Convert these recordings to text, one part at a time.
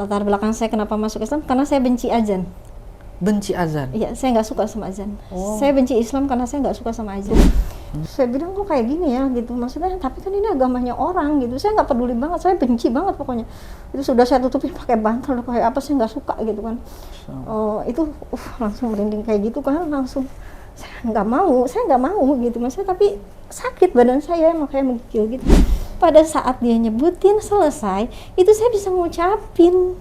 latar belakang saya kenapa masuk Islam karena saya benci azan. Benci azan? Iya, saya nggak suka sama azan. Oh. Saya benci Islam karena saya nggak suka sama azan. Saya bilang kok kayak gini ya gitu, maksudnya tapi kan ini agamanya orang gitu. Saya nggak peduli banget, saya benci banget pokoknya. Itu sudah saya tutupin pakai bantal, kayak apa saya nggak suka gitu kan. Itu langsung merinding kayak gitu kan, langsung saya nggak mau gitu, maksudnya tapi sakit badan saya makanya menggigil gitu. Pada saat dia nyebutin selesai, itu saya bisa ngucapin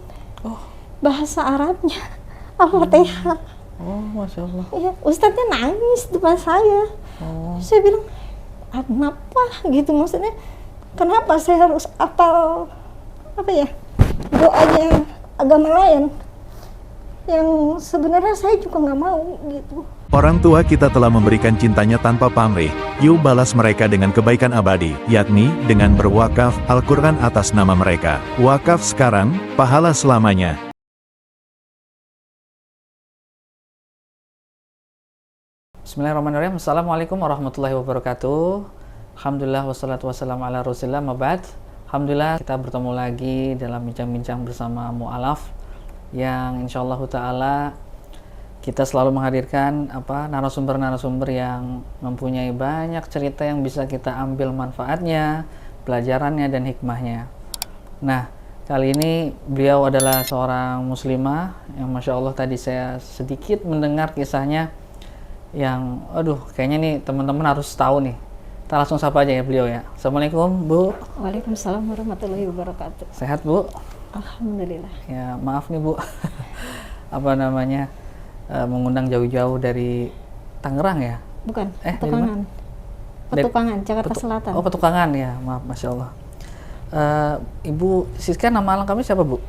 bahasa Arabnya, Al-Fatihah. Masya Allah. Ya, Ustadznya nangis depan saya. Saya bilang, kenapa gitu, maksudnya kenapa saya harus apal doanya agama lain yang sebenarnya saya juga nggak mau gitu. Orang tua kita telah memberikan cintanya tanpa pamrih, yuk balas mereka dengan kebaikan abadi, yakni dengan berwakaf Al-Quran atas nama mereka. Wakaf sekarang, pahala selamanya. Bismillahirrahmanirrahim. Assalamualaikum warahmatullahi wabarakatuh. Alhamdulillah wassalatu wassalamu ala rasulillah mabad. Alhamdulillah kita bertemu lagi dalam bincang-bincang bersama Mu'alaf, yang insyaallah ta'ala kita selalu menghadirkan narasumber-narasumber yang mempunyai banyak cerita yang bisa kita ambil manfaatnya, pelajarannya, dan hikmahnya. Nah, kali ini beliau adalah seorang muslimah yang Masya Allah tadi saya sedikit mendengar kisahnya yang kayaknya nih teman-teman harus tahu nih. Kita langsung sapa aja ya beliau ya. Assalamualaikum Bu. Waalaikumsalam warahmatullahi wabarakatuh. Sehat Bu? Alhamdulillah. Ya maaf nih Bu, mengundang jauh-jauh dari Tangerang ya? Bukan, Petukangan, Jakarta Selatan. Oh, Petukangan ya, maaf, Masya Allah. Ibu Siska, nama lengkapnya siapa Bu?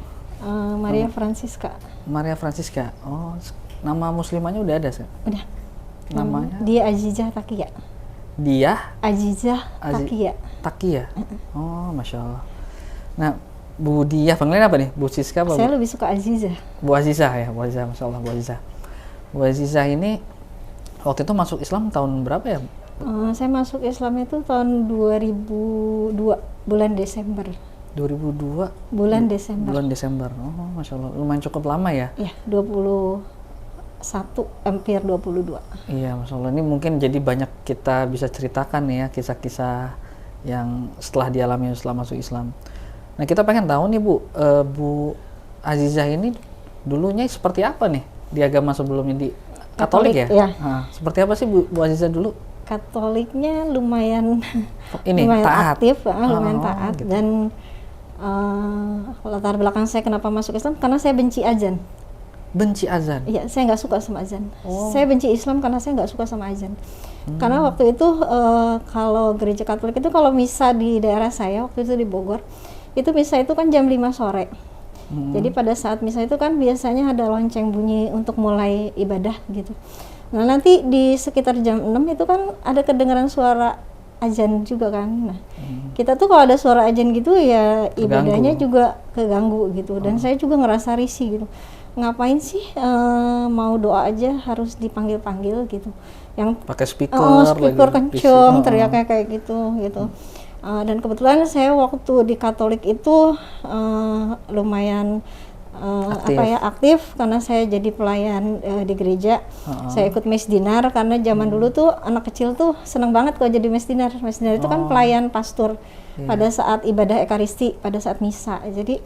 Maria Francisca. Maria Francisca. Oh, nama muslimahnya udah ada sih? Udah. Namanya? Dia Azizah Takia. Dia? Azizah Takia. Takia. Oh, Masya Allah. Nah, Bu Dia, panggilan apa nih? Bu Siska apa? Saya lebih suka Azizah. Bu Azizah ya, Bu Azizah, Masya Allah, Bu Azizah. Bu Azizah ini waktu itu masuk Islam tahun berapa ya? Saya masuk Islam itu tahun 2002, bulan Desember. 2002? Bulan Desember. Bulan Desember, oh Masya Allah, lumayan cukup lama ya? Iya, 21, hampir 22. Iya, Masya Allah, ini mungkin jadi banyak kita bisa ceritakan nih ya, kisah-kisah yang setelah dialami setelah masuk Islam. Nah, kita pengen tahu nih Bu, Bu Azizah ini dulunya seperti apa nih di agama sebelumnya, di Katolik ya? Iya. Nah, seperti apa sih Bu Azizah dulu? Katoliknya lumayan taat. Aktif, lumayan taat gitu. Dan latar belakang saya kenapa masuk Islam karena saya benci azan. Benci azan? Iya, saya nggak suka sama azan. Saya benci Islam karena saya nggak suka sama azan. Karena waktu itu kalau gereja Katolik itu kalau misa di daerah saya waktu itu di Bogor, itu misa itu kan jam 5 sore. Jadi pada saat misa itu kan biasanya ada lonceng bunyi untuk mulai ibadah gitu. Nah, nanti di sekitar jam 6 itu kan ada kedengaran suara azan juga kan. Nah, kita tuh kalau ada suara azan gitu ya ibadahnya juga keganggu gitu. Dan saya juga ngerasa risih gitu. Ngapain sih mau doa aja harus dipanggil-panggil gitu. Yang pakai speaker kenceng teriaknya kayak gitu. Dan kebetulan saya waktu di Katolik itu lumayan aktif karena saya jadi pelayan di gereja. Saya ikut mesdinar karena zaman dulu tuh anak kecil tuh seneng banget kalau jadi mesdinar. Mesdinar itu kan pelayan pastor pada saat ibadah ekaristi, pada saat misa. Jadi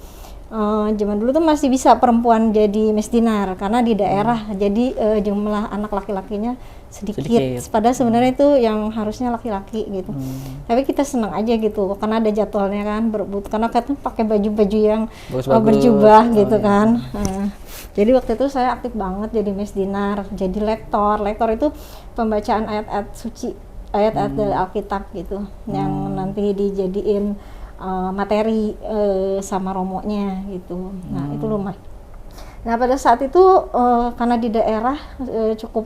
zaman dulu tuh masih bisa perempuan jadi mesdinar karena di daerah jadi jumlah anak laki-lakinya sedikit. Padahal sebenarnya itu yang harusnya laki-laki gitu. Tapi kita senang aja gitu karena ada jadwalnya kan berebut, karena katanya pakai baju-baju yang berjubah gitu kan. Jadi waktu itu saya aktif banget jadi mesdinar, jadi lektor. Lektor itu pembacaan ayat-ayat suci, ayat-ayat dari Alkitab gitu, yang nanti dijadiin materi sama romonya gitu. Nah, itu lumayan. Nah, pada saat itu karena di daerah cukup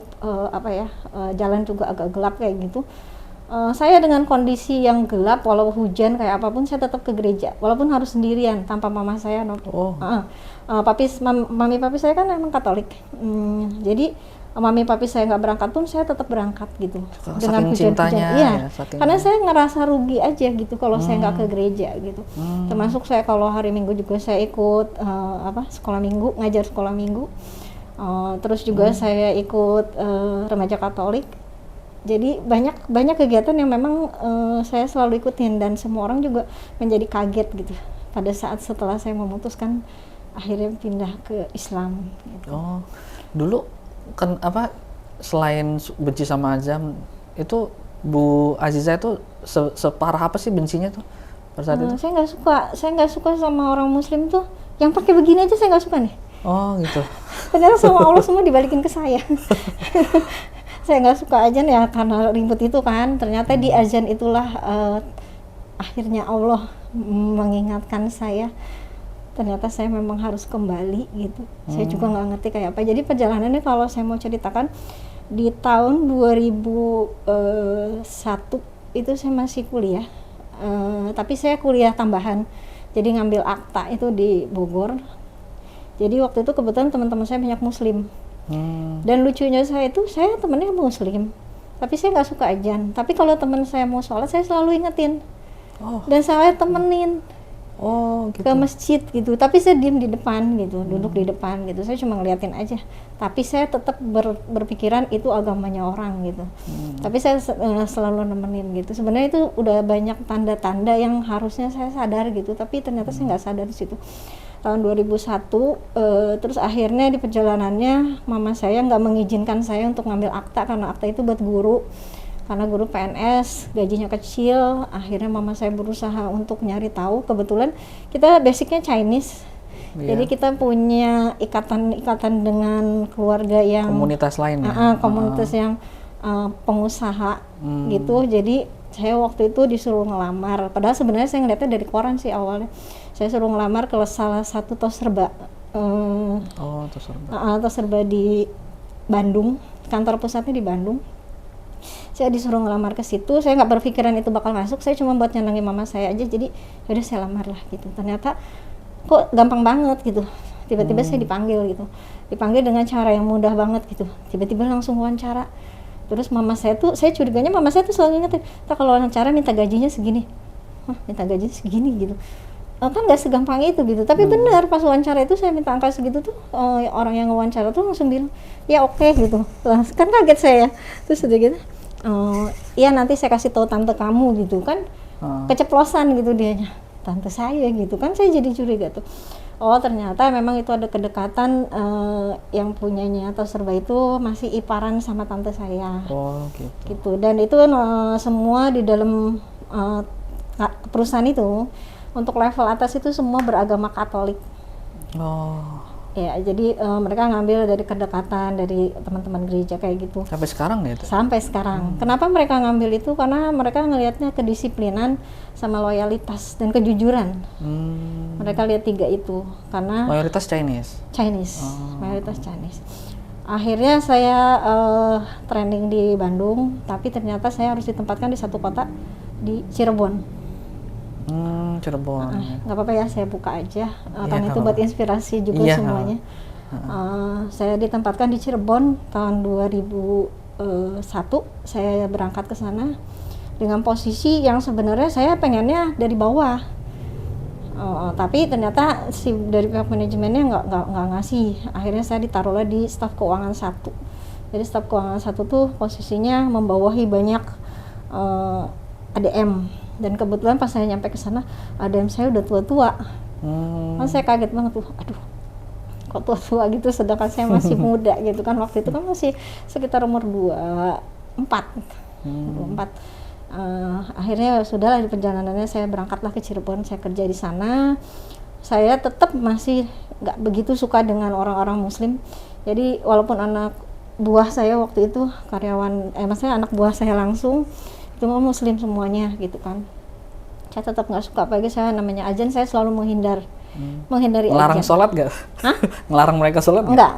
jalan juga agak gelap kayak gitu. Saya dengan kondisi yang gelap, walau hujan kayak apapun saya tetap ke gereja, walaupun harus sendirian tanpa mama saya. Mami papi saya kan emang Katolik. Jadi mami papi saya nggak berangkat pun saya tetap berangkat gitu. Saking cintanya iya. ya, saking... Karena saya ngerasa rugi aja gitu kalau saya nggak ke gereja gitu. Termasuk saya kalau hari Minggu juga saya ikut sekolah minggu, ngajar sekolah minggu. Terus juga saya ikut remaja Katolik. Jadi banyak kegiatan yang memang saya selalu ikutin, dan semua orang juga menjadi kaget gitu pada saat setelah saya memutuskan akhirnya pindah ke Islam gitu. Oh, dulu kan selain benci sama azan itu Bu Aziza itu separah apa sih bencinya tuh pada saat itu? Saya nggak suka sama orang Muslim tuh yang pakai begini aja, saya nggak suka nih. Oh gitu. Ternyata sama Allah semua dibalikin ke saya. Saya nggak suka azan ya karena ribut itu kan. Ternyata di azan itulah akhirnya Allah mengingatkan saya. Ternyata saya memang harus kembali gitu. Saya juga nggak ngerti kayak apa. Jadi perjalanannya kalau saya mau ceritakan, di tahun 2001 itu saya masih kuliah. Tapi saya kuliah tambahan. Jadi ngambil akta itu di Bogor. Jadi waktu itu kebetulan teman-teman saya banyak Muslim. Dan lucunya saya temennya Muslim. Tapi saya nggak suka azan. Tapi kalau teman saya mau sholat, saya selalu ingetin. Dan saya temenin. Gitu. Ke masjid gitu, tapi saya diem di depan gitu, duduk di depan gitu, saya cuma ngeliatin aja, tapi saya tetap berpikiran itu agamanya orang gitu. Tapi saya selalu nemenin gitu. Sebenarnya itu udah banyak tanda-tanda yang harusnya saya sadar gitu, tapi ternyata saya nggak sadar di situ. Tahun 2001 terus akhirnya di perjalanannya mama saya nggak mengizinkan saya untuk ngambil akta, karena akta itu buat guru. Karena guru PNS, gajinya kecil, akhirnya mama saya berusaha untuk nyari tahu. Kebetulan kita basicnya Chinese, jadi kita punya ikatan dengan keluarga yang komunitas lain ya? Komunitas yang pengusaha gitu. Jadi saya waktu itu disuruh ngelamar, padahal sebenarnya saya ngeliatnya dari koran sih awalnya. Saya suruh ngelamar ke salah satu tos serba. Tos serba di Bandung, kantor pusatnya di Bandung. Saya disuruh ngelamar ke situ, saya nggak berpikiran itu bakal masuk, saya cuma buat nyenengin mama saya aja, jadi yaudah saya lamar lah gitu. Ternyata kok gampang banget gitu, tiba-tiba saya dipanggil dengan cara yang mudah banget gitu, tiba-tiba langsung wawancara. Terus mama saya tuh, saya curiganya mama saya tuh selalu ingetin, kalau wawancara minta gajinya segini, gitu. Kan nggak segampang itu gitu, tapi benar pas wawancara itu saya minta angka segitu tuh, orang yang wawancara tuh langsung bilang ya oke gitu. Kan kaget saya, terus udah gitu, iya nanti saya kasih tahu tante kamu gitu kan. Keceplosan gitu dianya, tante saya gitu kan, saya jadi curiga tuh. Ternyata memang itu ada kedekatan, yang punyanya atau serba itu masih iparan sama tante saya. Gitu. Dan itu semua di dalam perusahaan itu untuk level atas itu semua beragama Katolik. Ya, jadi mereka ngambil dari kedekatan dari teman-teman gereja kayak gitu. Sampai sekarang ya itu? Sampai sekarang. Kenapa mereka ngambil itu? Karena mereka ngelihatnya kedisiplinan sama loyalitas dan kejujuran. Mereka lihat 3 itu. Karena mayoritas Chinese. Mayoritas Chinese. Akhirnya saya training di Bandung, tapi ternyata saya harus ditempatkan di satu kota di Cirebon. Cirebon. Nggak apa-apa ya, saya buka aja. Kan itu buat inspirasi juga semuanya. Saya ditempatkan di Cirebon tahun 2001. Saya berangkat ke sana dengan posisi yang sebenarnya saya pengennya dari bawah. Tapi ternyata dari pihak manajemennya nggak ngasih. Akhirnya saya ditaruhlah di staf keuangan 1. Jadi staf keuangan 1 tuh posisinya membawahi banyak ADM. Dan kebetulan pas saya nyampe ke sana, ADM saya udah tua-tua. Saya kaget banget tuh, aduh, kok tua-tua gitu, sedangkan saya masih muda gitu kan. Waktu itu kan masih sekitar umur 24. Akhirnya sudahlah, di perjalanannya saya berangkatlah ke Cirebon, saya kerja di sana. Saya tetap masih nggak begitu suka dengan orang-orang Muslim. Jadi walaupun anak buah saya waktu itu maksudnya anak buah saya langsung cuma Muslim semuanya gitu kan, saya tetap nggak suka. Apalagi saya namanya azan, saya selalu menghindari azan. Ngelarang sholat nggak? Ngelarang mereka sholat nggak?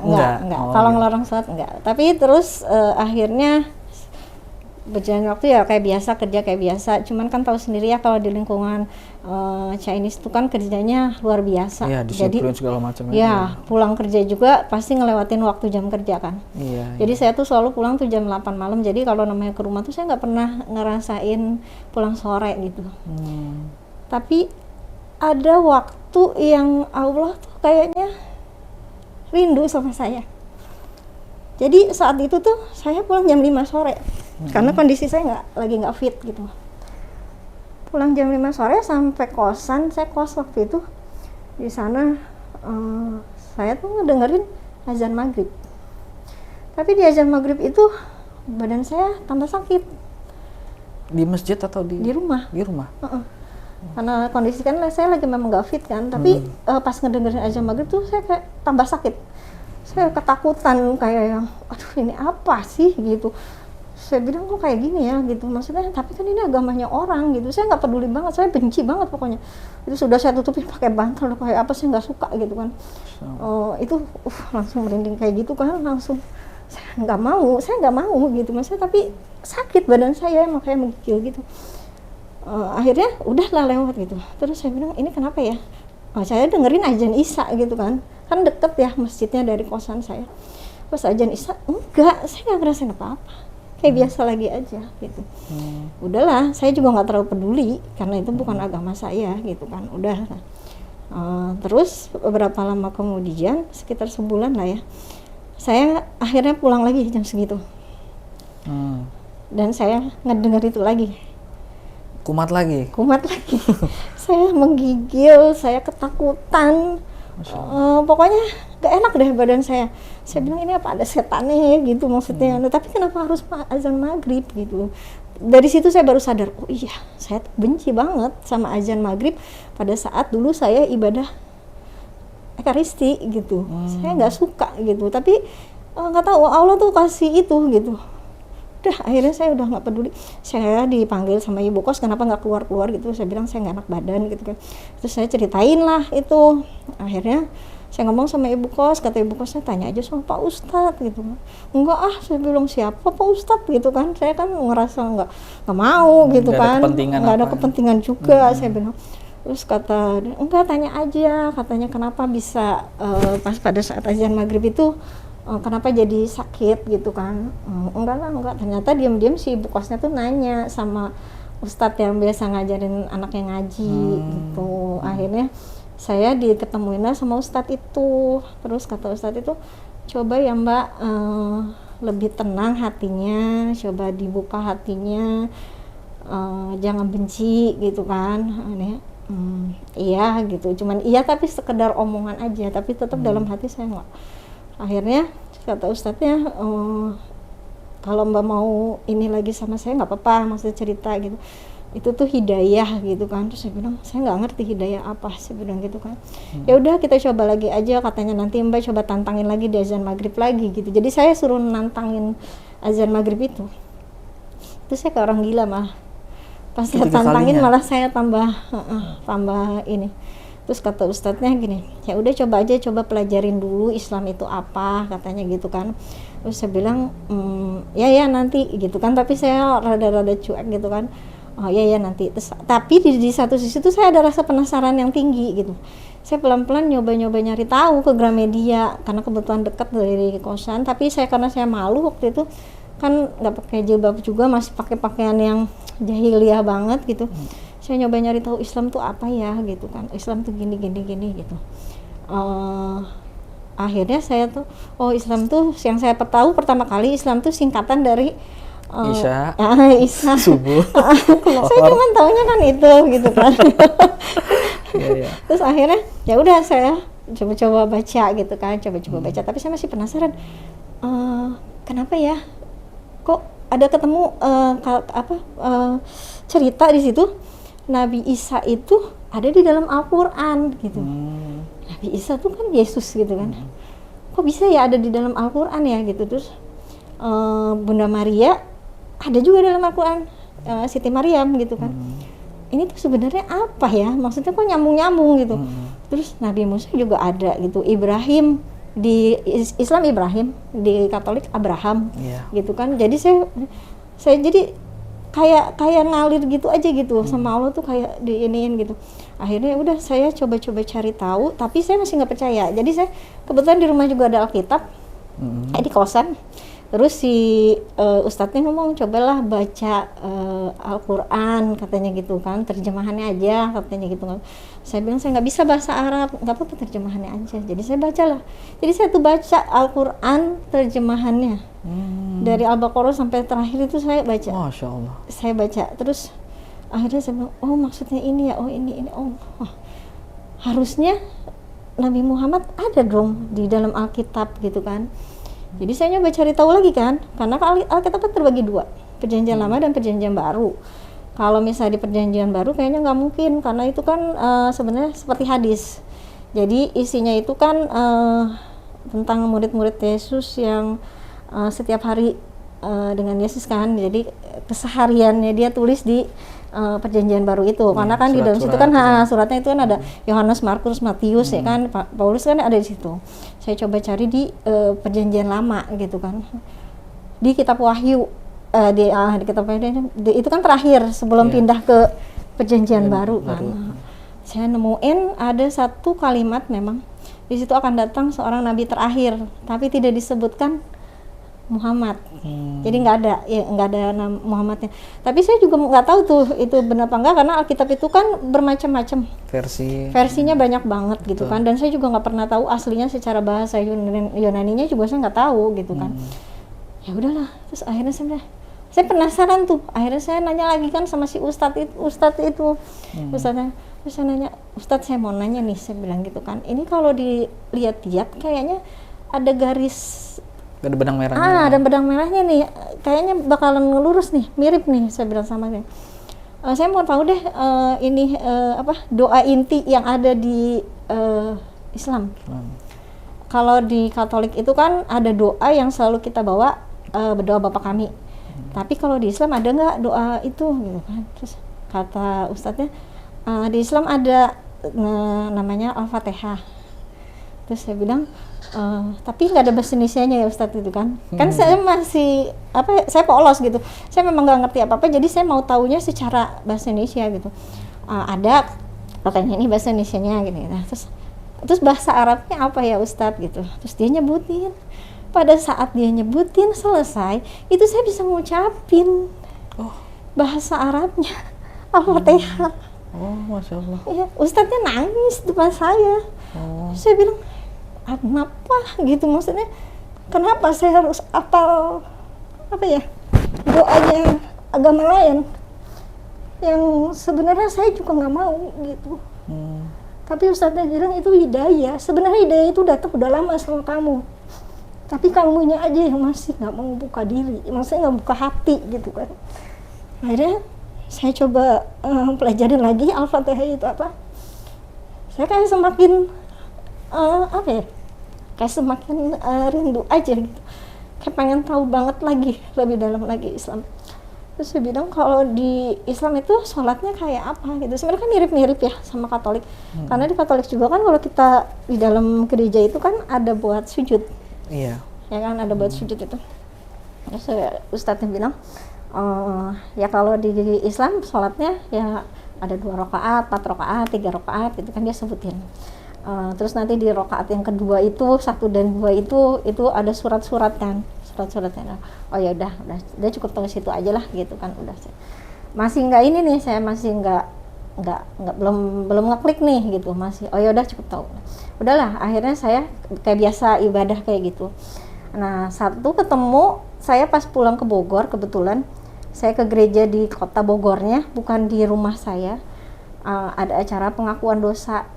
Kalau ngelarang sholat nggak. Tapi terus akhirnya berjalan waktu ya kayak biasa, kerja kayak biasa. Cuman kan tahu sendiri ya kalau di lingkungan Chinese itu kan kerjanya luar biasa. Iya, Jadi disiplin segala macam. ya pulang kerja juga pasti ngelewatin waktu jam kerja kan. Iya. Jadi saya tuh selalu pulang tuh jam 8 malam. Jadi kalau namanya ke rumah tuh saya nggak pernah ngerasain pulang sore gitu. Tapi ada waktu yang Allah tuh kayaknya rindu sama saya. Jadi saat itu tuh saya pulang jam 5 sore. Karena kondisi saya lagi nggak fit gitu. Pulang jam 5 sore sampai kosan, saya kos waktu itu. Di sana saya tuh ngedengerin azan maghrib. Tapi di azan maghrib itu badan saya tambah sakit. Di masjid atau di rumah? Di rumah. Karena kondisi kan saya lagi memang nggak fit kan. Tapi pas ngedengerin azan maghrib tuh saya kayak tambah sakit. Saya ketakutan kayak yang, aduh ini apa sih gitu. Saya bilang kok kayak gini ya gitu, maksudnya tapi kan ini agamanya orang gitu. Saya nggak peduli banget, saya benci banget pokoknya. Itu sudah saya tutupin pakai bantal kayak apa, saya nggak suka gitu kan. Itu langsung merinding kayak gitu kan, langsung saya nggak mau gitu, maksudnya tapi sakit badan saya makanya menggigil gitu. Akhirnya udahlah lewat gitu. Terus saya bilang ini kenapa ya? Saya dengerin azan Isya gitu kan deket ya masjidnya dari kosan saya. Pas azan Isya enggak, saya nggak ngerasain apa-apa. Kayak biasa lagi aja gitu. Udahlah, saya juga nggak terlalu peduli karena itu bukan agama saya gitu kan. Udah. Terus beberapa lama kemudian, sekitar sebulan lah ya, saya akhirnya pulang lagi jam segitu. Dan saya ngedenger itu lagi. Kumat lagi. Saya menggigil, saya ketakutan. Pokoknya gak enak deh badan saya. Saya bilang ini apa ada setannya gitu maksudnya. Tapi kenapa harus azan maghrib gitu. Dari situ saya baru sadar, oh iya saya benci banget sama azan maghrib pada saat dulu saya ibadah Ekaristi gitu. Saya nggak suka gitu. Tapi nggak tahu Allah tuh kasih itu gitu. Udah akhirnya saya udah nggak peduli. Saya dipanggil sama ibu kos kenapa nggak keluar gitu. Saya bilang saya nggak enak badan gitu kan. Terus saya ceritain lah itu. Akhirnya saya ngomong sama ibu kos, kata ibu kosnya tanya aja sama Pak Ustadz gitu kan. Enggak saya bilang siapa Pak Ustadz gitu kan. Saya kan ngerasa nggak mau gitu kan. Nggak ada kepentingan juga. Saya bilang. Terus kata enggak tanya aja, katanya kenapa bisa pas pada saat azan maghrib itu kenapa jadi sakit gitu kan. Enggak, ternyata diam-diam si ibu kosnya tuh nanya sama ustadz yang biasa ngajarin anaknya ngaji gitu. Akhirnya saya diketemuin sama ustadz itu. Terus kata ustadz itu, coba ya mbak lebih tenang hatinya, coba dibuka hatinya, jangan benci gitu kan. Iya gitu, cuman iya tapi sekedar omongan aja, tapi tetap dalam hati saya nggak. Akhirnya kata ustadznya, kalau mbak mau ini lagi sama saya nggak apa-apa, maksudnya cerita gitu. Itu tuh hidayah gitu kan. Terus saya bilang saya nggak ngerti hidayah apa, saya bilang gitu kan. Ya udah kita coba lagi aja, katanya nanti mbak coba tantangin lagi di azan maghrib lagi gitu. Jadi saya suruh nantangin azan maghrib itu. Terus saya kayak orang gila malah. Pas saya tantangin malah saya tambah ini. Terus kata ustadznya gini, ya udah coba pelajarin dulu Islam itu apa, katanya gitu kan. Terus saya bilang ya nanti gitu kan, tapi saya rada-rada cuek gitu kan. Oh ya nanti. Terus, tapi di satu sisi tuh saya ada rasa penasaran yang tinggi gitu. Saya pelan-pelan nyoba nyari tahu ke Gramedia karena kebetulan dekat dari kosan. Tapi karena saya malu waktu itu kan nggak pakai jilbab juga, masih pakai pakaian yang jahiliyah banget gitu. Saya nyoba nyari tahu Islam tuh apa ya gitu kan. Islam tuh gini gitu. Akhirnya saya tuh Islam tuh yang saya tahu pertama kali Islam tuh singkatan dari Isya subuh. Saya cuma taunya kan itu gitu kan. Terus akhirnya ya udah saya coba baca gitu kan, coba baca, tapi saya masih penasaran kenapa ya kok ada ketemu cerita di situ Nabi Isa itu ada di dalam Al-Quran gitu. Nabi Isa tuh kan Yesus gitu kan. Kok bisa ya ada di dalam Al-Quran ya gitu. Terus Bunda Maria ada juga dalam Al-Quran, Siti Maryam gitu kan. Ini tuh sebenarnya apa ya? Maksudnya kok nyambung gitu. Terus Nabi Musa juga ada gitu. Ibrahim di Islam Ibrahim, di Katolik Abraham gitu kan. Jadi saya jadi kayak ngalir gitu aja gitu sama Allah tuh, kayak diiniin gitu. Akhirnya udah saya coba-coba cari tahu, tapi saya masih nggak percaya. Jadi saya kebetulan di rumah juga ada Alkitab, di kosan. Terus si ustadznya ngomong, cobalah baca Al-Quran katanya gitu kan, terjemahannya aja katanya gitu kan. Saya bilang saya nggak bisa bahasa Arab, nggak apa-apa terjemahannya aja. Jadi saya bacalah. Jadi saya tuh baca Al-Quran terjemahannya dari Al-Baqarah sampai terakhir itu saya baca. Masya Allah. Saya baca terus akhirnya saya bilang, oh maksudnya ini ya, oh ini oh wah, harusnya Nabi Muhammad ada dong di dalam Alkitab gitu kan. Jadi saya nyoba cari tahu lagi kan, karena Alkitab terbagi dua, Perjanjian Lama dan Perjanjian Baru. Kalau misalnya di Perjanjian Baru kayaknya nggak mungkin, karena itu kan sebenarnya seperti hadis. Jadi isinya itu kan tentang murid-murid Yesus yang setiap hari dengan Yesus kan. Jadi kesehariannya dia tulis di Perjanjian Baru itu, karena kan di dalam situ kan suratnya itu kan ada Yohanes, Markus, Matius ya kan, Paulus kan ada di situ. Saya coba cari di Perjanjian Lama gitu kan, di Kitab Wahyu, di Kitab Wahyu itu kan terakhir sebelum pindah ke Perjanjian Baru kan. Saya nemuin ada satu kalimat, memang di situ akan datang seorang nabi terakhir, tapi tidak disebutkan Muhammad. Jadi nggak ada nama Muhammadnya. Tapi saya juga nggak tahu tuh itu benar apa enggak, karena Alkitab itu kan bermacam-macam versinya banyak banget gitu kan, dan saya juga nggak pernah tahu aslinya secara bahasa Yunaninya juga saya nggak tahu gitu kan. Ya udahlah, terus akhirnya saya penasaran tuh, akhirnya saya nanya lagi kan sama si ustadz itu. Ustadznya, terus saya nanya, Ustadz saya mau nanya nih, saya bilang gitu kan, ini kalau dilihat-lihat kayaknya ada garis, ada benang merahnya. Ada benang merahnya nih, kayaknya bakalan ngelurus nih, mirip nih, saya bilang sama dia. Saya mau tahu deh ini doa inti yang ada di Islam. Kalau di Katolik itu kan ada doa yang selalu kita bawa, berdoa Bapa Kami. Tapi kalau di Islam ada nggak doa itu gitu kan? Terus kata ustadznya, di Islam ada namanya Al-Fatihah. Terus saya bilang, tapi nggak ada bahasa Indonesianya ya Ustadz itu kan. Kan saya masih saya polos gitu. Saya memang nggak ngerti apa-apa, jadi saya mau taunya secara bahasa Indonesia gitu. Ada katanya ini bahasa Indonesianya gitu. Nah, terus bahasa Arabnya apa ya Ustadz gitu. Terus dia nyebutin. Pada saat dia nyebutin selesai, itu saya bisa ngucapin bahasa Arabnya Al-Fatihah. Oh, Masya Allah. Ya, Ustadznya nangis depan saya. Saya bilang, kenapa gitu, maksudnya kenapa saya harus apal doanya agama lain yang sebenarnya saya juga nggak mau gitu. Tapi Ustadznya bilang itu hidayah. Sebenarnya hidayah itu datang udah lama sama kamu, tapi kamunya aja yang masih nggak mau buka diri, maksudnya nggak buka hati gitu kan. Akhirnya saya coba pelajarin lagi Al-Fatihah itu apa. Saya kayak semakin kayak semakin rindu aja gitu, kayak pengen tahu banget lagi, lebih dalam lagi Islam. Terus saya bilang kalau di Islam itu sholatnya kayak apa gitu. Sebenarnya kan mirip-mirip ya sama Katolik, karena di Katolik juga kan kalau kita di dalam gereja itu kan ada buat sujud. Iya. Ya kan ada buat sujud itu. Terus ustadznya bilang, ya kalau di Islam sholatnya ya ada 2 rakaat, 4 rakaat, 3 rakaat gitu kan dia sebutin. Terus nanti di rakaat yang kedua itu 1 dan 2 itu ada surat-surat kan, surat-suratnya. Oh ya udah cukup tahu situ aja lah gitu kan. Udah masih nggak ini nih, saya masih nggak belum ngeklik nih gitu, masih oh ya udah cukup tahu. Udahlah, akhirnya saya kayak biasa ibadah kayak gitu. Nah, satu ketemu saya pas pulang ke Bogor, kebetulan saya ke gereja di kota Bogornya, bukan di rumah saya. Ada acara pengakuan dosa.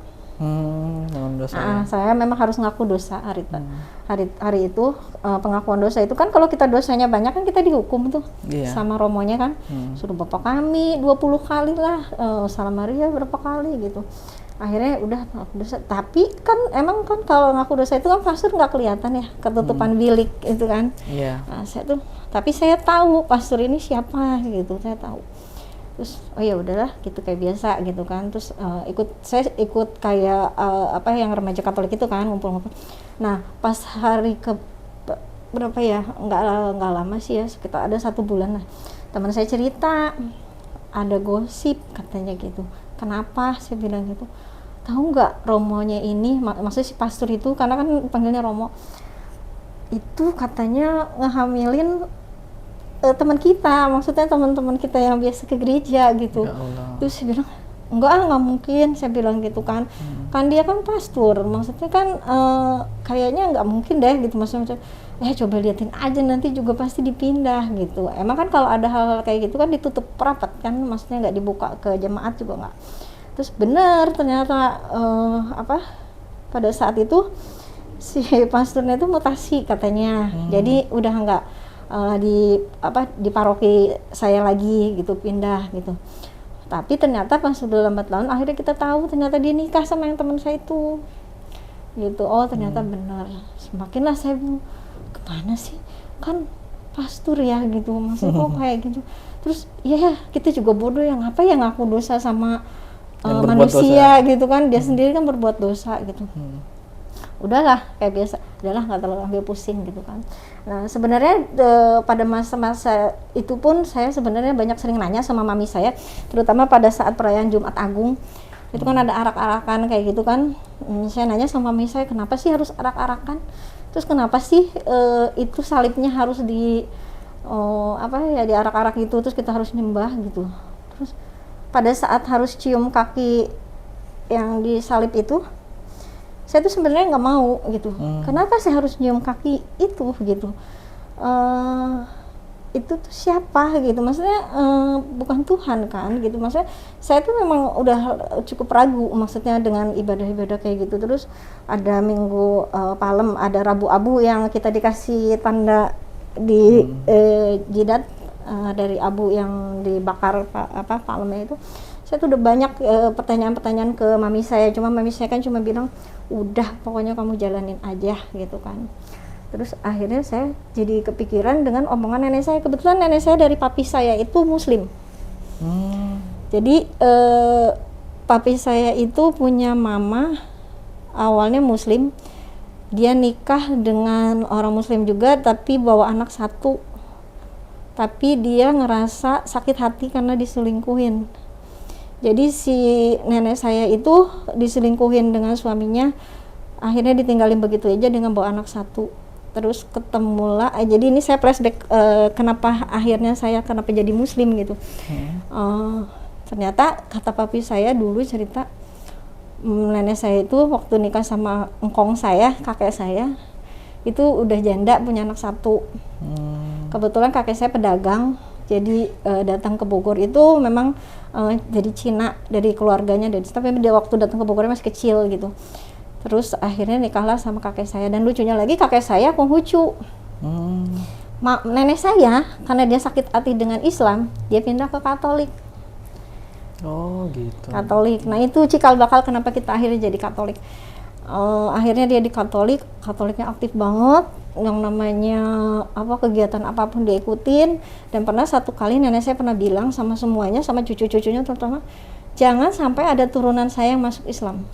Saya memang harus ngaku dosa hari itu. Pengakuan dosa itu kan kalau kita dosanya banyak kan kita dihukum tuh sama romonya kan, suruh Bapa Kami 20 kali lah, Salam Maria berapa kali gitu. Akhirnya udah ngaku dosa, tapi kan emang kan kalau ngaku dosa itu kan pastor nggak kelihatan ya, ketutupan bilik itu kan. Nah, tapi saya tahu pastor ini siapa gitu, saya tahu. Terus oh ya udahlah gitu kayak biasa gitu kan. Terus saya ikut kayak yang remaja Katolik itu kan, ngumpul-ngumpul. Nah pas hari berapa ya, nggak lama sih ya, sekitar ada 1 bulan lah, teman saya cerita ada gosip katanya gitu. Kenapa? Saya bilang gitu, tahu nggak Romonya ini, maksudnya si pastor itu, karena kan panggilnya Romo, itu katanya ngehamilin teman kita, maksudnya teman-teman kita yang biasa ke gereja gitu. Ya Allah. Terus saya bilang nggak mungkin, saya bilang gitu kan. Kan dia kan pastor, maksudnya kan kayaknya nggak mungkin deh gitu, maksudnya coba liatin aja, nanti juga pasti dipindah gitu. Emang kan kalau ada hal kayak gitu kan ditutup rapat kan, maksudnya nggak dibuka ke jemaat juga nggak. Terus benar ternyata pada saat itu si pastornya itu mutasi katanya. Jadi udah nggak di paroki saya lagi gitu, pindah gitu. Tapi ternyata pas sudah lambat laun akhirnya kita tahu ternyata dia nikah sama yang teman saya itu gitu. Oh ternyata benar. Semakinlah saya kemana sih, kan pastor ya gitu, maksudnya kok kayak gitu. Terus ya kita juga bodoh, yang apa ya ngaku dosa sama manusia dosa. Gitu kan, dia sendiri kan berbuat dosa gitu. Udahlah kayak biasa, udahlah nggak terlalu ambil pusing gitu kan. Nah sebenarnya pada masa-masa itu pun saya sebenarnya banyak sering nanya sama mami saya, terutama pada saat perayaan Jumat Agung itu kan ada arak-arakan kayak gitu kan. Saya nanya sama mami saya, kenapa sih harus arak-arakan, terus kenapa sih itu salibnya harus diarak-arak gitu, terus kita harus nyembah gitu. Terus pada saat harus cium kaki yang disalib itu, saya tuh sebenarnya nggak mau gitu. Kenapa saya harus nyium kaki itu gitu? Itu tuh siapa gitu? Maksudnya bukan Tuhan kan gitu. Maksudnya saya tuh memang udah cukup ragu maksudnya dengan ibadah-ibadah kayak gitu. Terus ada Minggu Palem, ada Rabu Abu yang kita dikasih tanda di jidat dari abu yang dibakar palemnya itu. Saya tuh udah banyak pertanyaan-pertanyaan ke mami saya, cuma mami saya kan cuma bilang udah pokoknya kamu jalanin aja gitu kan. Terus akhirnya saya jadi kepikiran dengan omongan nenek saya. Kebetulan nenek saya dari papi saya itu muslim. Jadi papi saya itu punya mama awalnya muslim, dia nikah dengan orang muslim juga tapi bawa anak 1, tapi dia ngerasa sakit hati karena diselingkuhin. Jadi si nenek saya itu diselingkuhin dengan suaminya, akhirnya ditinggalin begitu aja dengan bawa anak 1. Terus ketemulah, jadi ini saya flashback kenapa akhirnya saya kenapa jadi muslim gitu. Ternyata kata papi saya dulu cerita, nenek saya itu waktu nikah sama engkong saya, kakek saya, itu udah janda punya anak 1. Kebetulan kakek saya pedagang, jadi datang ke Bogor itu memang dari Cina, dari keluarganya, tapi dia waktu datang ke Bogor masih kecil gitu. Terus akhirnya nikahlah sama kakek saya, dan lucunya lagi kakek saya Konghucu. Nenek saya karena dia sakit hati dengan Islam, dia pindah ke Katolik. Oh gitu. Katolik. Nah itu cikal bakal kenapa kita akhirnya jadi Katolik. Akhirnya dia di Katoliknya aktif banget, yang namanya kegiatan apapun dia ikutin. Dan pernah satu kali nenek saya pernah bilang sama semuanya, sama cucu-cucunya terutama, jangan sampai ada turunan saya yang masuk Islam,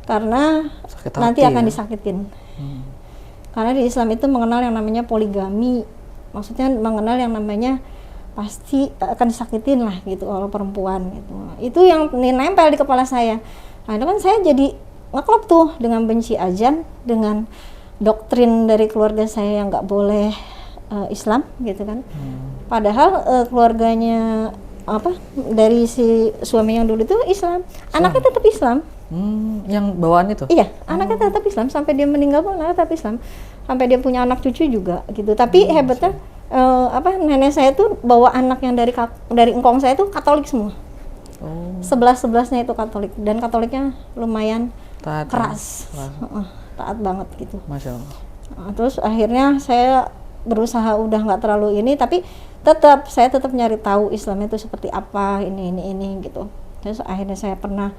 karena nanti akan disakitin. Karena di Islam itu mengenal yang namanya poligami, maksudnya mengenal yang namanya pasti akan disakitin lah gitu kalau perempuan gitu. Itu yang nempel di kepala saya. Nah itu kan saya jadi ngeklop tuh dengan benci azan, dengan doktrin dari keluarga saya yang nggak boleh Islam gitu kan. Padahal keluarganya dari si suami yang dulu itu Islam, anaknya tetap Islam. Yang bawaan itu? Iya, anaknya tetap Islam sampai dia meninggal pun anaknya tetap Islam, sampai dia punya anak cucu juga gitu. Tapi hebatnya nenek saya tuh bawa anak yang dari engkong saya tuh Katolik semua. 11-11-nya itu Katolik, dan Katoliknya lumayan taat, keras, taat banget gitu. Masya Allah. Terus akhirnya saya berusaha udah nggak terlalu ini, tapi saya tetap nyari tahu Islam itu seperti apa, ini gitu. Terus akhirnya saya pernah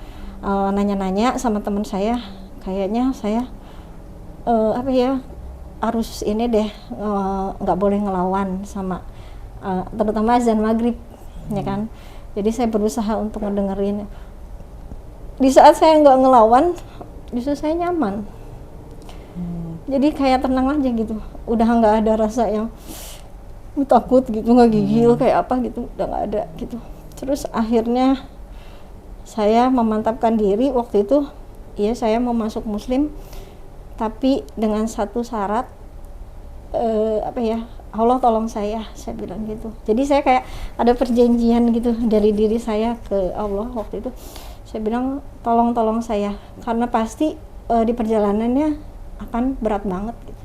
nanya-nanya sama teman saya, kayaknya saya harus ini deh, nggak boleh ngelawan sama terutama azan maghrib, ya kan. Jadi saya berusaha untuk ngedengerin. Di saat saya nggak ngelawan, justru saya nyaman. Jadi kayak tenang aja gitu, udah nggak ada rasa yang takut gitu, nggak gigil kayak apa gitu, udah nggak ada gitu. Terus akhirnya saya memantapkan diri waktu itu, iya saya mau masuk Muslim, tapi dengan satu syarat, Allah tolong saya bilang gitu. Jadi saya kayak ada perjanjian gitu dari diri saya ke Allah waktu itu. Saya bilang tolong saya, karena pasti di perjalanannya akan berat banget gitu.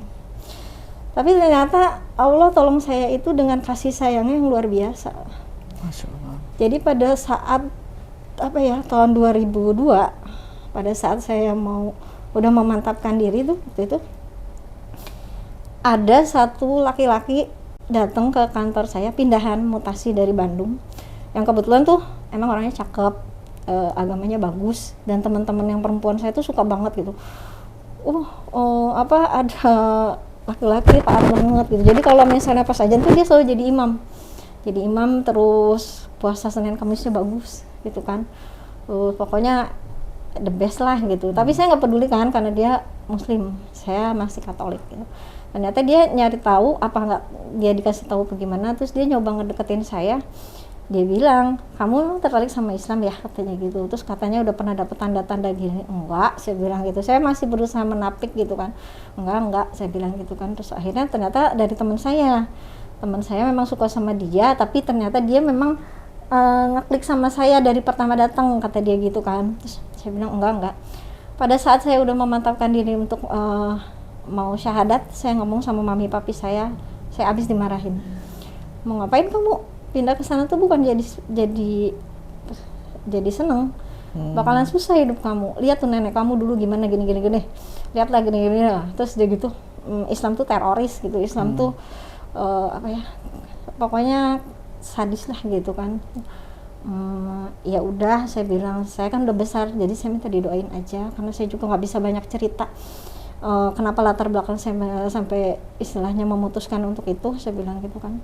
Tapi ternyata Allah tolong saya itu dengan kasih sayangnya yang luar biasa. Masya Allah. Jadi pada saat tahun 2002, pada saat saya udah memantapkan diri tuh waktu itu, ada satu laki-laki datang ke kantor saya, pindahan mutasi dari Bandung, yang kebetulan tuh emang orangnya cakep, agamanya bagus, dan teman-teman yang perempuan saya tuh suka banget gitu. Ada laki-laki taat banget gitu. Jadi kalau misalnya pas ajan tuh dia selalu jadi imam, terus puasa Senin Kamisnya bagus gitu kan. Pokoknya the best lah gitu. Tapi saya nggak peduli kan, karena dia Muslim, saya masih Katolik gitu. Ternyata dia nyari tahu apa nggak dia dikasih tahu bagaimana, terus dia nyoba ngedeketin saya. Dia bilang, kamu tertarik sama Islam ya, katanya gitu. Terus katanya udah pernah dapet tanda-tanda gini. Enggak, saya bilang gitu. Saya masih berusaha menapik gitu kan. Enggak, saya bilang gitu kan. Terus akhirnya ternyata dari teman saya memang suka sama dia, tapi ternyata dia memang ngeklik sama saya dari pertama datang, kata dia gitu kan. Terus saya bilang enggak. Pada saat saya udah memantapkan diri untuk mau syahadat, saya ngomong sama mami papi saya habis dimarahin. Mau ngapain kamu pindah ke sana tuh bukan jadi seneng, bakalan susah hidup kamu. Lihat tuh nenek kamu dulu gimana gini, lihatlah gini. Terus dia gitu, Islam tuh teroris gitu, Islam tuh pokoknya sadis lah gitu kan. Ya udah, saya bilang saya kan udah besar, jadi saya minta didoain aja, karena saya juga nggak bisa banyak cerita kenapa latar belakang saya sampai istilahnya memutuskan untuk itu. Saya bilang gitu kan.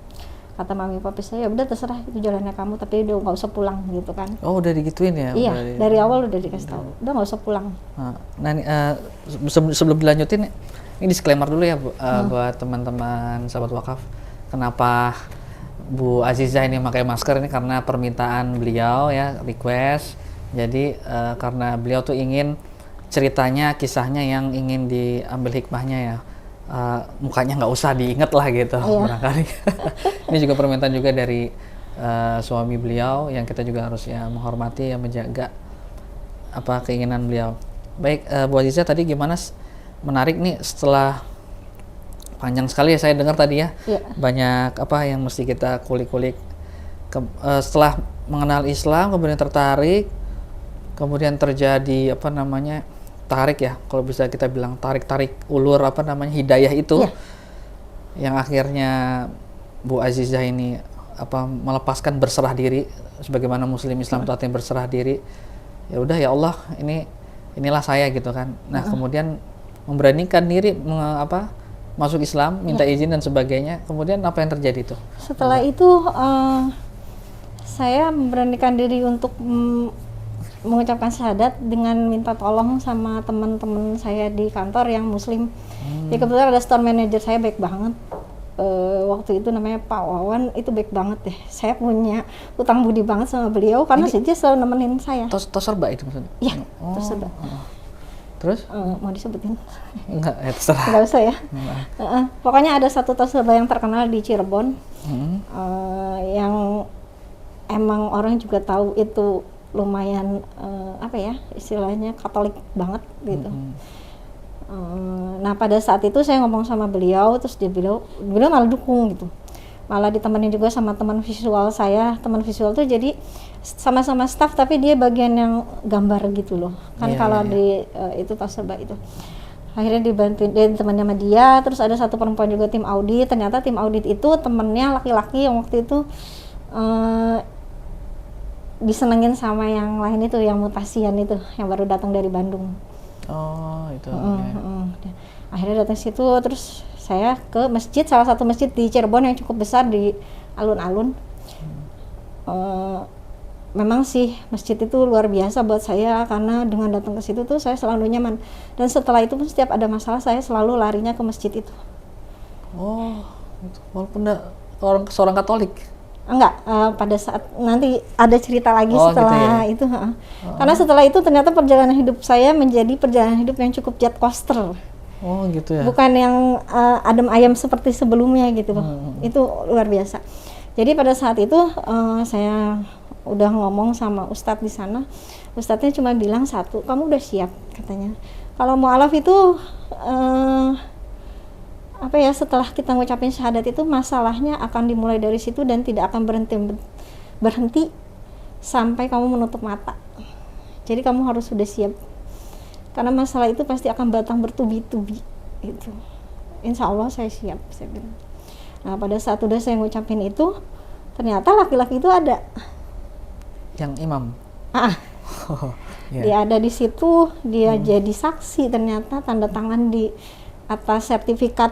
Kata mami papi saya, udah terserah, itu jalannya kamu, tapi udah nggak usah pulang gitu kan. Oh, udah digituin ya? Iya, dari awal udah dikasih tahu, udah nggak usah pulang. Nah, sebelum dilanjutin, ini disclaimer dulu ya buat teman-teman sahabat wakaf. Kenapa Bu Azizah ini pakai masker ini karena permintaan beliau ya, request. Jadi karena beliau tuh ingin ceritanya, kisahnya yang ingin diambil hikmahnya ya. Mukanya nggak usah diinget lah gitu, barangkali. Ini juga permintaan juga dari suami beliau yang kita juga harus ya menghormati, ya menjaga keinginan beliau. Baik, Bu Azizah tadi gimana? Menarik nih, setelah panjang sekali ya saya dengar tadi ya, banyak yang mesti kita kulik-kulik. Setelah mengenal Islam, kemudian tertarik, kemudian terjadi tarik ya, kalau bisa kita bilang tarik ulur hidayah itu, yang akhirnya Bu Azizah ini melepaskan, berserah diri sebagaimana Muslim Islam itu artinya berserah diri. Ya udah, ya Allah, inilah saya gitu kan. Nah kemudian memberanikan diri masuk Islam, minta izin dan sebagainya. Kemudian apa yang terjadi tuh? Setelah itu saya memberanikan diri untuk mengucapkan syahadat dengan minta tolong sama teman-teman saya di kantor yang Muslim. Ya kebetulan ada store manager saya baik banget. Waktu itu namanya Pak Wawan, itu baik banget deh. Saya punya utang budi banget sama beliau karena dia selalu nemenin saya. Toserba itu maksudnya? Iya, Toserba. Terus? Mau disebutin? Enggak, terserah. Enggak usah ya. Pokoknya ada satu Toserba yang terkenal di Cirebon, yang emang orang juga tahu itu lumayan istilahnya Katolik banget gitu. Nah pada saat itu saya ngomong sama beliau, terus beliau malah dukung gitu, malah ditemenin juga sama teman visual saya. Teman visual tuh jadi sama-sama staff tapi dia bagian yang gambar gitu loh kan. Di itu Toserba itu akhirnya dibantuin, dia temannya sama dia. Terus ada satu perempuan juga tim audit. Ternyata tim audit itu temennya laki-laki yang waktu itu disenengin sama yang lain itu, yang mutasian itu, yang baru datang dari Bandung. Oh itu. Akhirnya datang situ, terus saya ke masjid, salah satu masjid di Cirebon yang cukup besar di alun-alun. memang sih masjid itu luar biasa buat saya, karena dengan datang ke situ tuh saya selalu nyaman. Dan setelah itu pun setiap ada masalah saya selalu larinya ke masjid itu. Oh, walaupun seorang Katolik. Enggak, pada saat nanti ada cerita lagi setelah gitu ya? itu. Karena setelah itu ternyata perjalanan hidup saya menjadi perjalanan hidup yang cukup jet coaster. Oh gitu ya? Bukan yang adem ayam seperti sebelumnya gitu. Itu luar biasa. Jadi pada saat itu saya udah ngomong sama ustadz di sana. Ustadznya cuma bilang satu, kamu udah siap katanya. Kalau mu'alaf itu setelah kita ngucapin syahadat itu masalahnya akan dimulai dari situ dan tidak akan berhenti sampai kamu menutup mata. Jadi kamu harus sudah siap. Karena masalah itu pasti akan batang bertubi-tubi gitu. Insya Allah saya siap, saya bilang. Nah pada saat udah saya ngucapin itu, ternyata laki-laki itu ada. Yang imam? Yeah. Dia ada di situ, dia jadi saksi, ternyata tanda tangan di atas sertifikat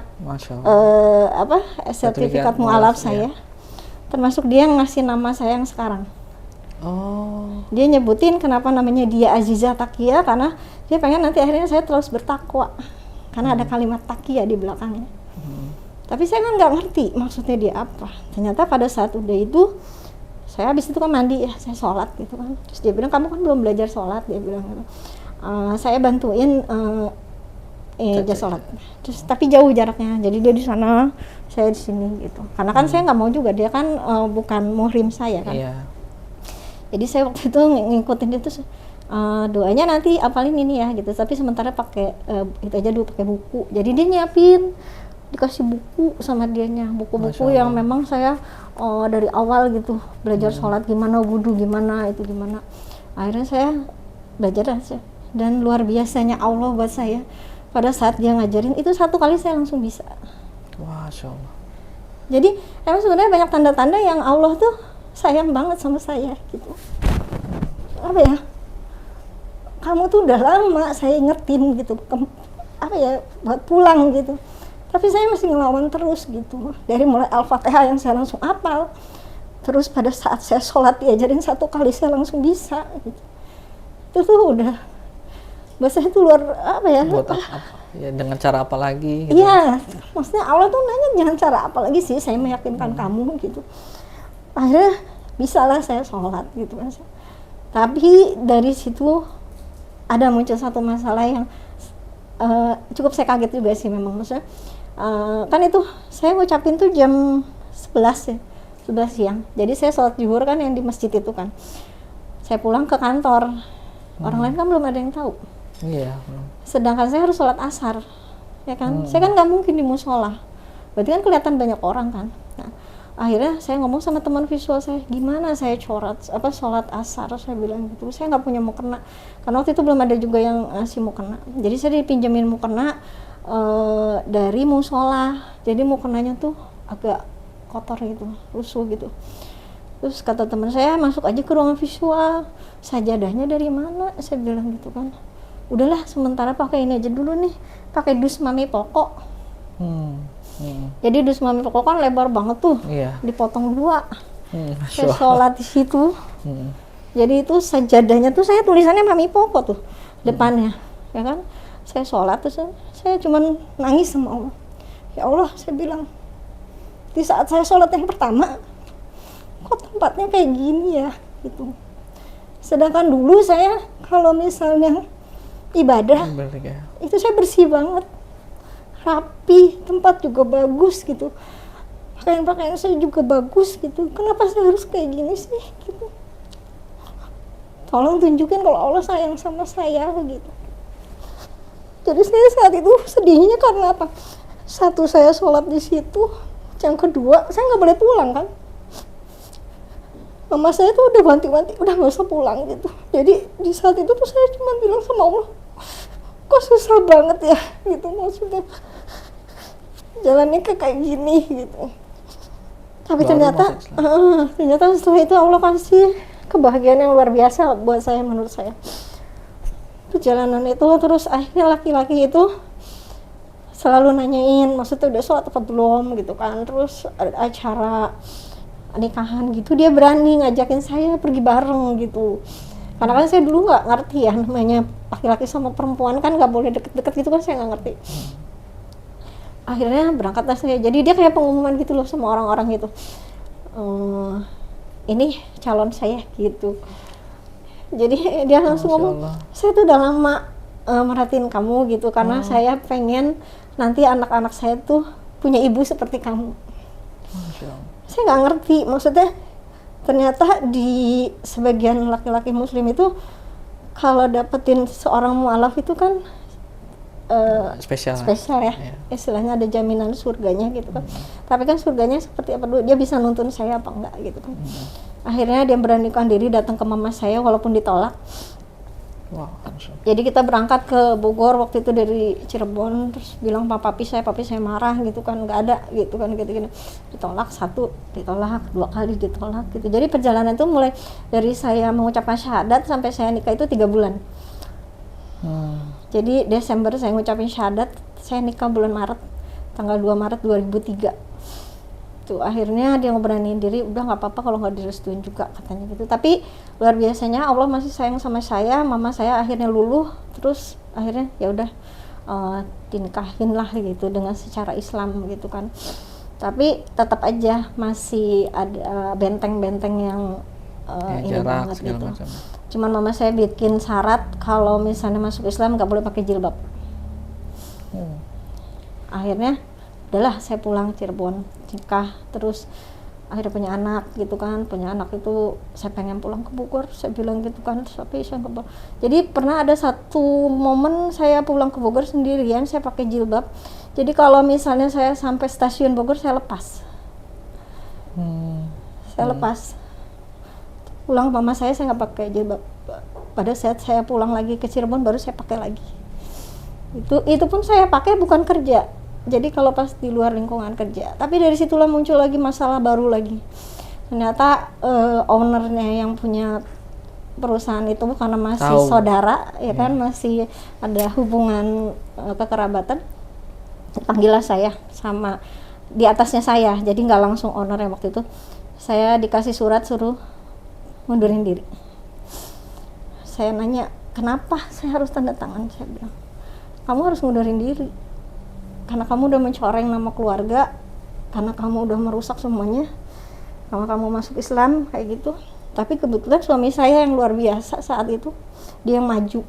sertifikat mu'alaf saya. Termasuk dia ngasih nama saya yang sekarang. Oh. Dia nyebutin kenapa namanya dia Aziza Takia, karena dia pengen nanti akhirnya saya terus bertakwa. Karena ada kalimat takia di belakangnya. Tapi saya kan nggak ngerti maksudnya dia apa. Ternyata pada saat udah itu, saya habis itu kan mandi ya, saya sholat gitu kan. Terus dia bilang, kamu kan belum belajar sholat, dia bilang gitu. Saya bantuin jas sholat. Terus tapi jauh jaraknya, jadi dia di sana, saya di sini gitu. Karena kan saya nggak mau juga, dia kan bukan muhrim saya kan. Iya. Jadi saya waktu itu ngikutin itu, doanya nanti apalin ini ya gitu. Tapi sementara pakai itu aja dulu, pakai buku. Jadi dia nyiapin, dikasih buku sama dianya, buku-buku yang memang saya dari awal gitu belajar sholat gimana, wudu gimana, itu gimana. Akhirnya saya belajar aja. Dan luar biasanya Allah buat saya, pada saat dia ngajarin itu satu kali saya langsung bisa. Wah, Masya Allah. Jadi emang sebenarnya banyak tanda-tanda yang Allah tuh sayang banget sama saya gitu. Apa ya, kamu tuh udah lama saya ingetin gitu, buat pulang gitu. Tapi saya masih ngelawan terus gitu. Dari mulai Al-Fatihah yang saya langsung hafal, terus pada saat saya sholat diajarin satu kali saya langsung bisa gitu. Itu tuh udah, bahasa itu luar Buat apa? Ya dengan cara apa lagi gitu. Iya, maksudnya Allah tuh nanya jangan cara apa lagi sih, saya meyakinkan kamu gitu. Akhirnya bisalah saya sholat gitu kan. Tapi dari situ ada muncul satu masalah yang cukup saya kaget juga sih memang. Maksudnya kan itu saya ngucapin tuh jam 11 ya, 11 siang. Jadi saya sholat zuhur kan yang di masjid itu kan. Saya pulang ke kantor. Orang lain kan belum ada yang tahu. Iya. Sedangkan saya harus sholat asar, ya kan? Saya kan nggak mungkin di musola. Berarti kan kelihatan banyak orang kan. Nah, akhirnya saya ngomong sama teman visual saya, gimana saya sholat asar, saya bilang gitu. Saya nggak punya mukena, karena waktu itu belum ada juga yang ngasih mukena. Jadi saya dipinjemin mukena dari musola. Jadi mukenanya tuh agak kotor gitu, lusuh gitu. Terus kata teman saya, masuk aja ke ruangan visual, sajadahnya dari mana? Saya bilang gitu kan. Udahlah sementara pakai ini aja dulu nih, pakai dus mami pokok. Jadi dus mami pokok kan lebar banget tuh, dipotong dua. Saya sholat di situ. Jadi itu sajadahnya tuh saya tulisannya mami pokok tuh depannya, ya kan? Saya sholat terus saya cuman nangis sama Allah. Ya Allah, saya bilang, di saat saya sholat yang pertama, kok tempatnya kayak gini ya, gitu. Sedangkan dulu saya kalau misalnya ibadah itu saya bersih banget, rapi, tempat juga bagus gitu, pakaian saya juga bagus gitu. Kenapa saya harus kayak gini sih gitu? Tolong tunjukin kalau Allah sayang sama saya gitu. Jadi saya saat itu sedihnya karena apa? Satu, saya sholat di situ, yang kedua saya nggak boleh pulang kan. Mama saya tuh udah wanti-wanti, udah nggak usah pulang gitu. Jadi di saat itu tuh saya cuma bilang sama Allah, kok susah banget ya gitu, maksudnya jalannya kayak gini gitu. Tapi ternyata setelah itu Allah kasih kebahagiaan yang luar biasa buat saya, menurut saya. Perjalanan itu terus akhirnya laki-laki itu selalu nanyain, maksudnya udah sholat apa belum gitu kan. Terus ada acara nikahan gitu, dia berani ngajakin saya pergi bareng gitu. Karena kan saya dulu nggak ngerti ya, namanya laki-laki sama perempuan kan nggak boleh deket-deket gitu kan, saya nggak ngerti. Akhirnya berangkatlah saya, jadi dia kayak pengumuman gitu loh sama orang-orang gitu, ini calon saya gitu. Jadi dia langsung ngomong, saya tuh udah lama merhatiin kamu gitu, karena saya pengen nanti anak-anak saya tuh punya ibu seperti kamu. Saya nggak ngerti, maksudnya ternyata di sebagian laki-laki muslim itu kalau dapetin seorang mu'alaf itu kan spesial ya, istilahnya ada jaminan surganya gitu kan. Tapi kan surganya seperti apa dulu, dia bisa nuntun saya apa enggak gitu kan. Akhirnya dia beranikan diri datang ke mama saya walaupun ditolak. Jadi kita berangkat ke Bogor waktu itu dari Cirebon, terus bilang papi saya marah gitu kan, nggak ada gitu kan, gitu-gitu. Ditolak 1, ditolak 2 kali, ditolak gitu. Jadi perjalanan itu mulai dari saya mengucapkan syahadat sampai saya nikah itu 3 bulan. Jadi Desember saya ngucapin syahadat, saya nikah bulan Maret, tanggal 2 Maret 2003. Tuh akhirnya dia ngeberaniin diri, udah nggak apa-apa kalau nggak direstuin juga katanya gitu. Tapi luar biasanya Allah masih sayang sama saya, mama saya akhirnya luluh, terus akhirnya ya udah dinikahin lah gitu dengan secara Islam gitu kan. Tapi tetap aja masih ada benteng-benteng yang ini banget gitu. Cuman mama saya bikin syarat kalau misalnya masuk Islam nggak boleh pakai jilbab. Akhirnya udahlah saya pulang Cirebon, nikah, terus akhirnya punya anak gitu kan. Punya anak itu saya pengen pulang ke Bogor, saya bilang gitu kan, tapi saya nggak. Jadi pernah ada satu momen saya pulang ke Bogor sendirian, saya pakai jilbab. Jadi kalau misalnya saya sampai stasiun Bogor saya lepas. Saya lepas. Pulang mama saya nggak pakai jilbab. Pada saat saya pulang lagi ke Cirebon baru saya pakai lagi. Itu pun saya pakai bukan kerja. Jadi kalau pas di luar lingkungan kerja. Tapi dari situlah muncul lagi masalah baru lagi. Ternyata ownernya yang punya perusahaan itu karena masih saudara, ya kan, masih ada hubungan kekerabatan. Panggillah saya sama di atasnya saya. Jadi nggak langsung ownernya waktu itu. Saya dikasih surat suruh mundurin diri. Saya nanya, kenapa saya harus tanda tangan? Saya bilang, kamu harus mundurin diri. Karena kamu udah mencoreng nama keluarga, karena kamu udah merusak semuanya, karena kamu masuk Islam kayak gitu. Tapi kebetulan suami saya yang luar biasa saat itu, dia yang maju.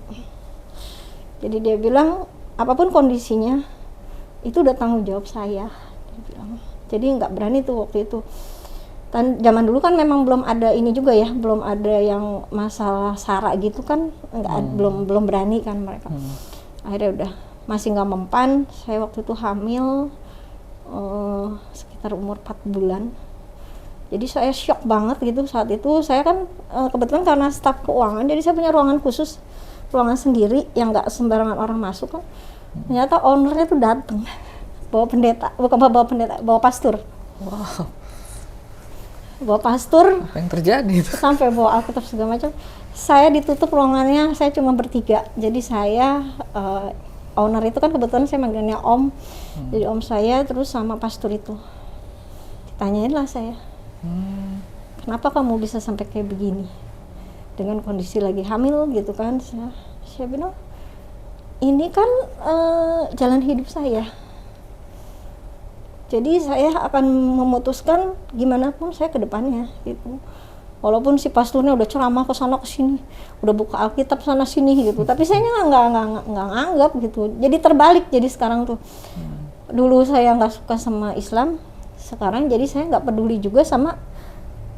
Jadi dia bilang, apapun kondisinya, itu udah tanggung jawab saya. Dia bilang. Jadi nggak berani tuh waktu itu. Dan zaman dulu kan memang belum ada ini juga ya, belum ada yang masalah sara gitu kan, belum berani kan mereka. Akhirnya udah masih nggak mempan. Saya waktu itu hamil sekitar umur 4 bulan. Jadi saya shock banget gitu saat itu. Saya kan kebetulan karena staf keuangan, jadi saya punya ruangan khusus, ruangan sendiri yang nggak sembarangan orang masuk kan. Ternyata ownernya tuh datang bawa pendeta, bawa pastor. Wow. Bawa pastor. Apa yang terjadi itu? Sampai bawa Alkitab segala macam. Saya ditutup ruangannya, saya cuma bertiga. Jadi saya owner itu kan kebetulan saya manggilnya Om. Jadi Om saya terus sama pastor itu. Ditanyain lah saya. Kenapa kamu bisa sampai kayak begini? Dengan kondisi lagi hamil gitu kan. Saya bilang, ini kan jalan hidup saya. Jadi saya akan memutuskan gimana pun saya ke depannya gitu. Walaupun si pastornya udah ceramah ke sana ke sini, udah buka Alkitab sana sini gitu, tapi saya nggak nganggap gitu. Jadi terbalik jadi sekarang tuh. Dulu saya nggak suka sama Islam, sekarang jadi saya nggak peduli juga sama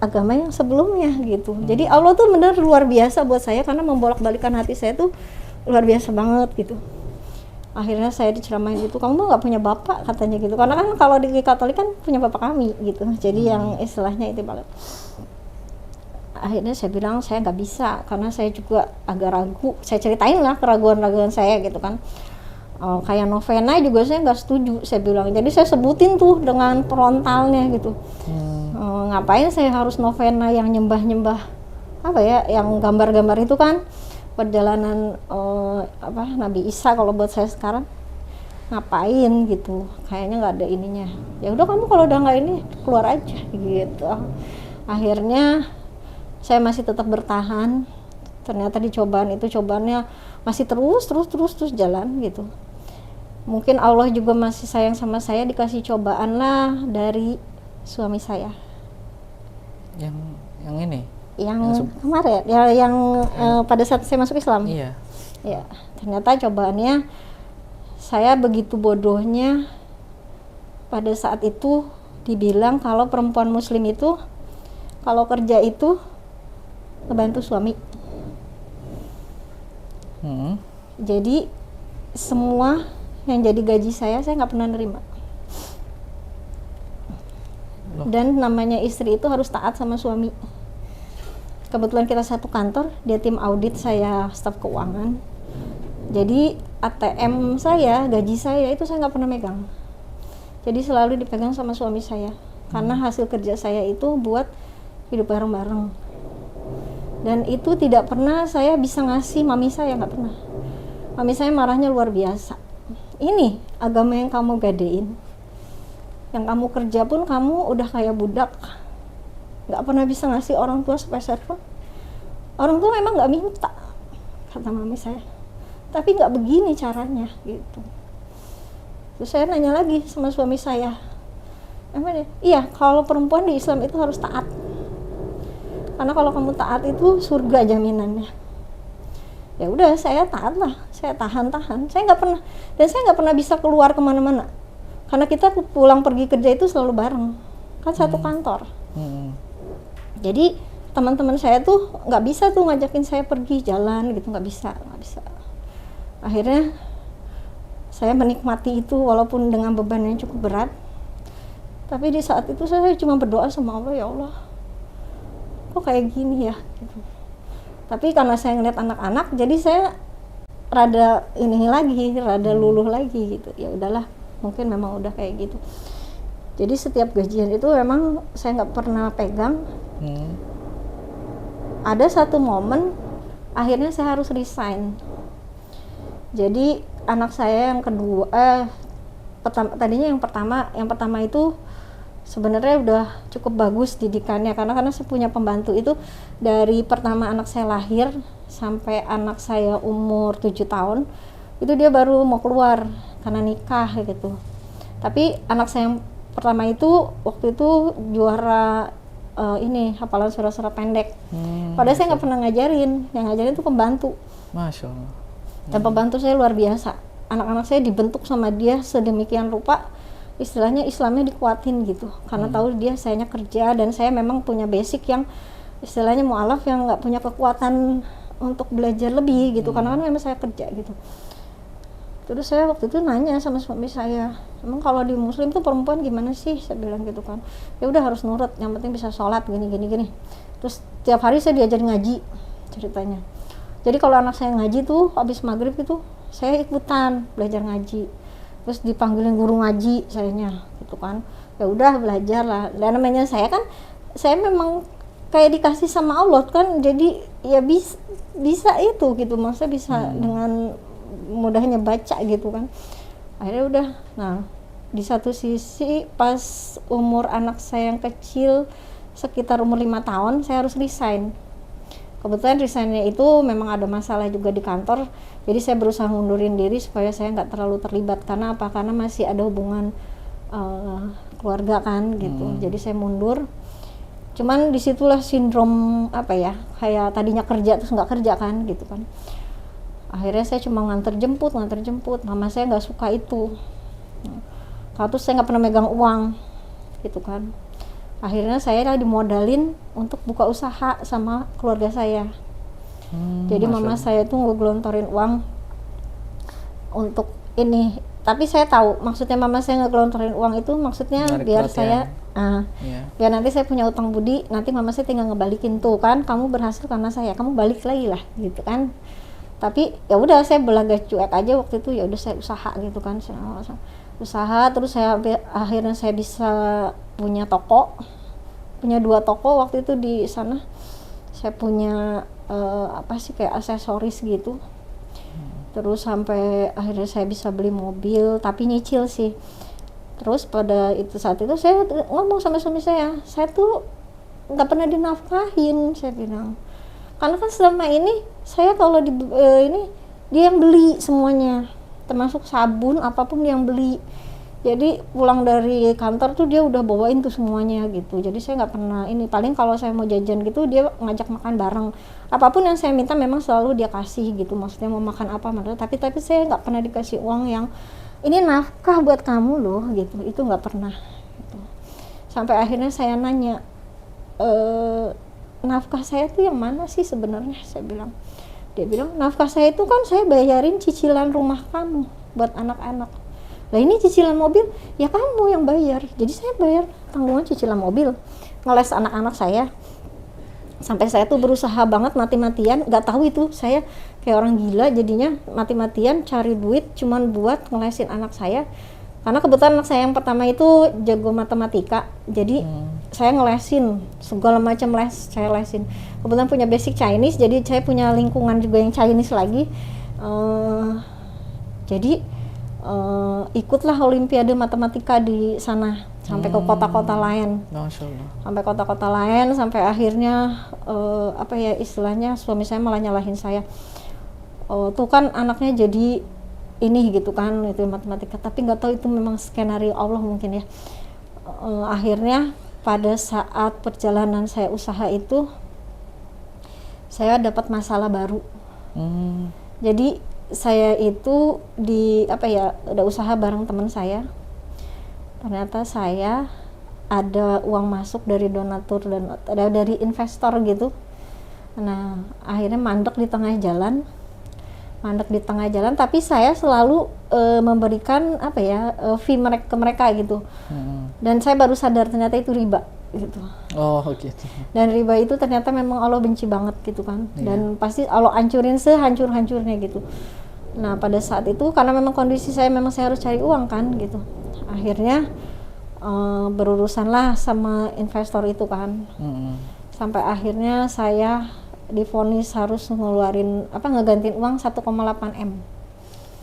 agama yang sebelumnya gitu. Jadi Allah tuh benar luar biasa buat saya karena membolak-balikan hati saya tuh luar biasa banget gitu. Akhirnya saya diceramain gitu, kamu nggak punya bapak katanya gitu, karena kan kalau di Katolik kan punya bapak kami gitu, jadi yang istilahnya itu banget. Akhirnya saya bilang saya nggak bisa karena saya juga agak ragu. Saya ceritain lah keraguan-raguan saya gitu kan. Kayak novena juga saya nggak setuju, saya bilang. Jadi saya sebutin tuh dengan frontalnya gitu. Ngapain saya harus novena yang nyembah-nyembah apa ya, yang gambar-gambar itu kan perjalanan Nabi Isa kalau buat saya sekarang. ngapain gitu, kayaknya nggak ada ininya. Ya udah kamu kalau udah nggak ini keluar aja gitu. Akhirnya saya masih tetap bertahan. Ternyata di cobaan itu, cobaannya masih terus jalan gitu. Mungkin Allah juga masih sayang sama saya, dikasih cobaan lah dari suami saya. Yang ini? Yang kemarin, ya yang pada saat saya masuk Islam. Iya. Ya, ternyata cobaannya saya begitu bodohnya pada saat itu dibilang kalau perempuan muslim itu kalau kerja itu ngebantu suami. Jadi semua yang jadi gaji saya nggak pernah nerima. Dan namanya istri itu harus taat sama suami. Kebetulan kita satu kantor, dia tim audit, saya staf keuangan. Jadi ATM saya, gaji saya itu saya nggak pernah megang. Jadi selalu dipegang sama suami saya. Karena hasil kerja saya itu buat hidup bareng-bareng. Dan itu tidak pernah saya bisa ngasih mami saya, nggak pernah. Mami saya marahnya luar biasa. Ini agama yang kamu gadein. Yang kamu kerja pun kamu udah kayak budak. Nggak pernah bisa ngasih orang tua sepeser pun. Orang tua memang nggak minta, kata mami saya. Tapi nggak begini caranya gitu. Terus saya nanya lagi sama suami saya, emang iya kalau perempuan di Islam itu harus taat. Karena kalau kamu taat itu surga jaminannya. Ya udah saya taat lah, saya tahan. Saya nggak pernah, dan saya nggak pernah bisa keluar kemana-mana. Karena kita pulang pergi kerja itu selalu bareng, kan satu kantor. Jadi teman-teman saya tuh nggak bisa tuh ngajakin saya pergi jalan gitu, nggak bisa. Akhirnya saya menikmati itu walaupun dengan beban yang cukup berat. Tapi di saat itu saya cuma berdoa sama Allah, ya Allah, kok kayak gini ya gitu. Tapi karena saya ngeliat anak-anak, jadi saya rada luluh lagi gitu. Ya udahlah, mungkin memang udah kayak gitu. Jadi setiap gajian itu memang saya nggak pernah pegang. Ada satu momen akhirnya saya harus resign. Jadi anak saya yang kedua, yang pertama itu sebenarnya udah cukup bagus didikannya, karena saya punya pembantu itu dari pertama anak saya lahir sampai anak saya umur 7 tahun itu dia baru mau keluar karena nikah gitu. Tapi anak saya yang pertama itu waktu itu juara hafalan surah-surah pendek. Padahal saya nggak pernah ngajarin, yang ngajarin itu pembantu. Masya Allah. Dan pembantu saya luar biasa. Anak-anak saya dibentuk sama dia sedemikian rupa, istilahnya Islamnya dikuatin gitu. Karena tahu dia sayanya kerja, dan saya memang punya basic yang istilahnya mu'alaf yang nggak punya kekuatan untuk belajar lebih gitu. Karena kan memang saya kerja gitu. Terus saya waktu itu nanya sama suami saya, emang kalau di muslim tuh perempuan gimana sih? Saya bilang gitu kan. Ya udah harus nurut, yang penting bisa sholat gini. Terus tiap hari saya diajar ngaji ceritanya. Jadi kalau anak saya ngaji tuh habis maghrib itu saya ikutan belajar ngaji. Terus dipanggilin guru ngaji sayanya gitu kan. Ya udah belajar lah. Dan namanya saya memang kayak dikasih sama Allah kan, jadi ya bisa itu gitu, maksudnya bisa dengan mudahnya baca gitu kan. Akhirnya udah. Nah, di satu sisi pas umur anak saya yang kecil sekitar umur 5 tahun saya harus resign. Kebetulan resignnya itu memang ada masalah juga di kantor, jadi saya berusaha mundurin diri supaya saya nggak terlalu terlibat. Karena apa? Karena masih ada hubungan keluarga kan gitu. Jadi saya mundur. Cuman disitulah sindrom kayak tadinya kerja terus nggak kerja kan gitu kan. Akhirnya saya cuma nganter jemput. Mama saya nggak suka itu. Terus saya nggak pernah megang uang gitu kan. Akhirnya saya dimodalin untuk buka usaha sama keluarga saya. Jadi mama saya tuh ngegelontorin uang untuk ini. Tapi saya tahu maksudnya mama saya ngegelontorin uang itu maksudnya biar saya biar nanti saya punya utang budi, nanti mama saya tinggal ngebalikin tuh kan, kamu berhasil karena saya, kamu balik lagi lah gitu kan. Tapi ya udah saya belaga cuek aja waktu itu, ya udah saya usaha gitu kan. Usaha terus akhirnya saya bisa punya 2 toko waktu itu di sana. Saya punya kayak aksesoris gitu. Terus sampai akhirnya saya bisa beli mobil, tapi nyicil sih. Terus pada saat itu saya ngomong sama suami saya tuh nggak pernah dinafkahin, saya bilang. Karena kan selama ini saya kalau ini dia yang beli semuanya, termasuk sabun apapun dia yang beli. Jadi pulang dari kantor tuh dia udah bawain tuh semuanya gitu. Jadi saya nggak pernah ini, paling kalau saya mau jajan gitu dia ngajak makan bareng. Apapun yang saya minta memang selalu dia kasih gitu. Maksudnya mau makan apa tapi saya nggak pernah dikasih uang yang ini nafkah buat kamu loh gitu. Itu nggak pernah gitu. Sampai akhirnya saya nanya, nafkah saya tuh yang mana sih sebenarnya, saya bilang. Dia bilang nafkah saya itu kan saya bayarin cicilan rumah kamu buat anak-anak. Lah ini cicilan mobil ya kamu yang bayar. Jadi saya bayar tanggungan cicilan mobil, ngeles anak-anak saya. Sampai saya tuh berusaha banget mati-matian, nggak tahu itu saya kayak orang gila jadinya, mati-matian cari duit cuman buat ngelesin anak saya. Karena kebetulan anak saya yang pertama itu jago matematika, jadi saya ngelesin segala macam les, saya lesin. Kebetulan punya basic Chinese, jadi saya punya lingkungan juga yang Chinese lagi. Jadi ikutlah Olimpiade Matematika di sana sampai ke kota-kota lain. Sampai kota-kota lain, sampai akhirnya istilahnya suami saya malah nyalahin saya. Tuh kan anaknya jadi ini gitu kan, itu matematika, tapi nggak tahu itu memang skenario Allah mungkin ya. Akhirnya pada saat perjalanan saya usaha itu saya dapat masalah baru. Jadi saya itu udah usaha bareng teman saya. Ternyata saya ada uang masuk dari donatur dan ada dari investor gitu. Nah, akhirnya mandek di tengah jalan. Tapi saya selalu memberikan fee ke mereka gitu. Dan saya baru sadar ternyata itu riba gitu. Oh gitu. Dan riba itu ternyata memang Allah benci banget gitu kan. Dan pasti Allah hancurin sehancur-hancurnya gitu. Nah pada saat itu karena memang kondisi saya harus cari uang kan gitu. Akhirnya berurusanlah sama investor itu kan. Sampai akhirnya saya divonis harus ngegantiin uang 1,8 M.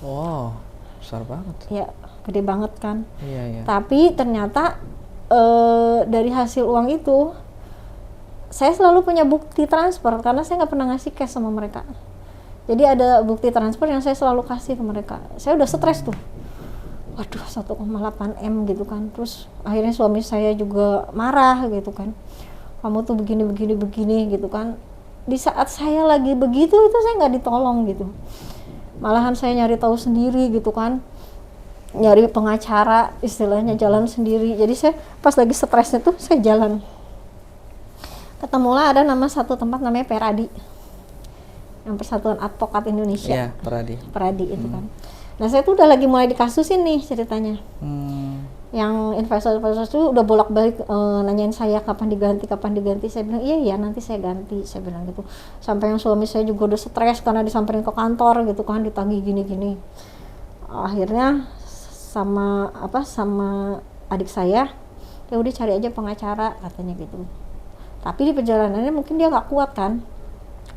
Wow, besar banget. Ya, gede banget kan. Iya. Tapi ternyata dari hasil uang itu saya selalu punya bukti transfer karena saya nggak pernah ngasih cash sama mereka. Jadi ada bukti transfer yang saya selalu kasih ke mereka. Saya udah stres tuh. Waduh, 1,8 M gitu kan. Terus akhirnya suami saya juga marah gitu kan. Kamu tuh begini gitu kan. Di saat saya lagi begitu itu saya nggak ditolong gitu, malahan saya nyari tahu sendiri gitu kan, nyari pengacara istilahnya, jalan sendiri. Jadi saya pas lagi stresnya tuh saya jalan, ketemulah ada satu tempat namanya Peradi, yang Persatuan Advokat Indonesia. Peradi itu kan. Nah saya tuh udah lagi mulai dikasusin nih ceritanya. Yang investor itu udah bolak-balik nanyain saya kapan diganti. Saya bilang iya nanti saya ganti, saya bilang gitu. Sampai yang suami saya juga udah stres karena disamperin ke kantor gitu kan, ditagih gini. Akhirnya sama adik saya, ya udah cari aja pengacara katanya gitu. Tapi di perjalanannya mungkin dia nggak kuat kan,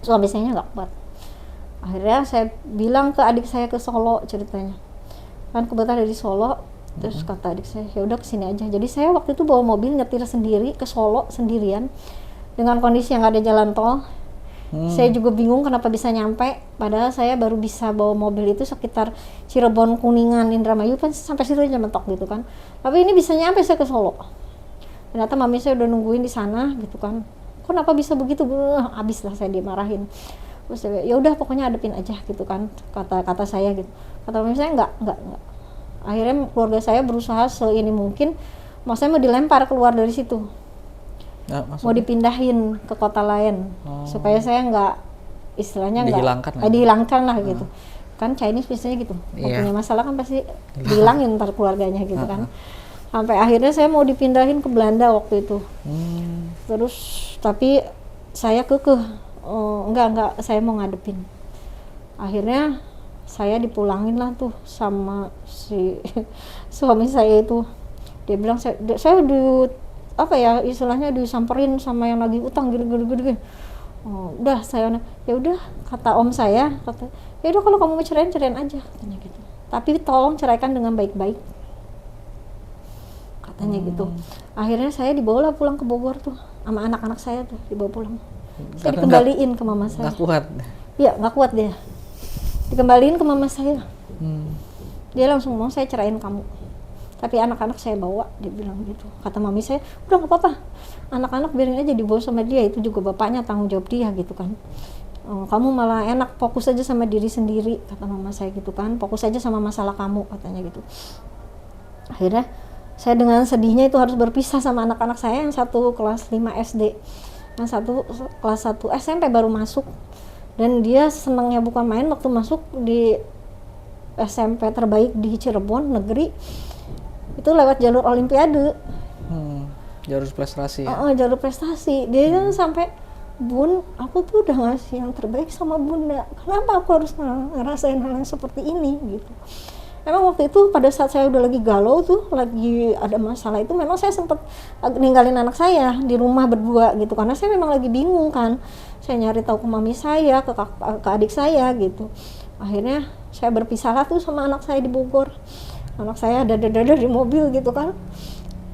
suami saya nggak kuat. Akhirnya saya bilang ke adik saya ke Solo ceritanya, kan kebetulan dari Solo. Terus kata adik saya, ya udah kesini aja. Jadi saya waktu itu bawa mobil nyetir sendiri ke Solo sendirian dengan kondisi yang gak ada jalan tol. Saya juga bingung kenapa bisa nyampe, padahal saya baru bisa bawa mobil itu sekitar Cirebon, Kuningan, Indramayu kan sampai situ aja mentok gitu kan. Tapi ini bisa nyampe saya ke Solo. Ternyata mami saya udah nungguin di sana gitu kan. Kenapa bisa begitu? Habis lah saya dimarahin. Terus saya, ya udah pokoknya hadepin aja gitu kan, kata saya gitu. Kata mami saya enggak. Akhirnya keluarga saya berusaha seini mungkin, maksudnya mau dilempar keluar dari situ, mau dipindahin ke kota lain, supaya saya nggak, istilahnya dihilangkan lah gitu. Kan Chinese biasanya gitu, punya masalah kan pasti dihilangin ntar keluarganya gitu kan. Sampai akhirnya saya mau dipindahin ke Belanda waktu itu. Terus tapi saya kekeh, enggak, saya mau ngadepin. Akhirnya saya dipulangin lah tuh sama si suami saya itu. Dia bilang saya istilahnya disamperin sama yang lagi utang gini. Oh, udah saya ya udah kata om saya, ya udah kalau kamu mau ceraiin aja katanya gitu. Tapi tolong ceraikan dengan baik-baik. Katanya gitu. Akhirnya saya dibawa pulang ke Bogor tuh sama anak-anak saya tuh dibawa pulang. Saya dikembaliin ke mama saya. Nggak kuat. Iya, nggak kuat dia. Dikembaliin ke mama saya. Dia langsung mau saya ceraiin kamu. Tapi anak-anak saya bawa, dia bilang gitu. Kata mami saya, udah nggak apa-apa. Anak-anak biarin aja dibawa sama dia, itu juga bapaknya tanggung jawab dia gitu kan. Kamu malah enak fokus aja sama diri sendiri, kata mama saya gitu kan. Fokus aja sama masalah kamu, katanya gitu. Akhirnya saya dengan sedihnya itu harus berpisah sama anak-anak saya, yang satu kelas 5 SD, yang satu kelas 1 SMP baru masuk. Dan dia senangnya bukan main waktu masuk di SMP terbaik di Cirebon negeri, itu lewat jalur olimpiade. Jalur prestasi ya? Jalur prestasi. Dia kan sampai, Bun, aku tuh udah ngasih yang terbaik sama Bunda, kenapa aku harus ngerasain hal yang seperti ini gitu. Emang waktu itu pada saat saya udah lagi galau tuh, lagi ada masalah itu, memang saya sempat ninggalin anak saya di rumah berdua gitu, karena saya memang lagi bingung kan. Saya nyari tahu ke mami saya, ke adik saya gitu. Akhirnya saya berpisahlah tuh sama anak saya di Bogor. Anak saya dada-dada di mobil gitu kan,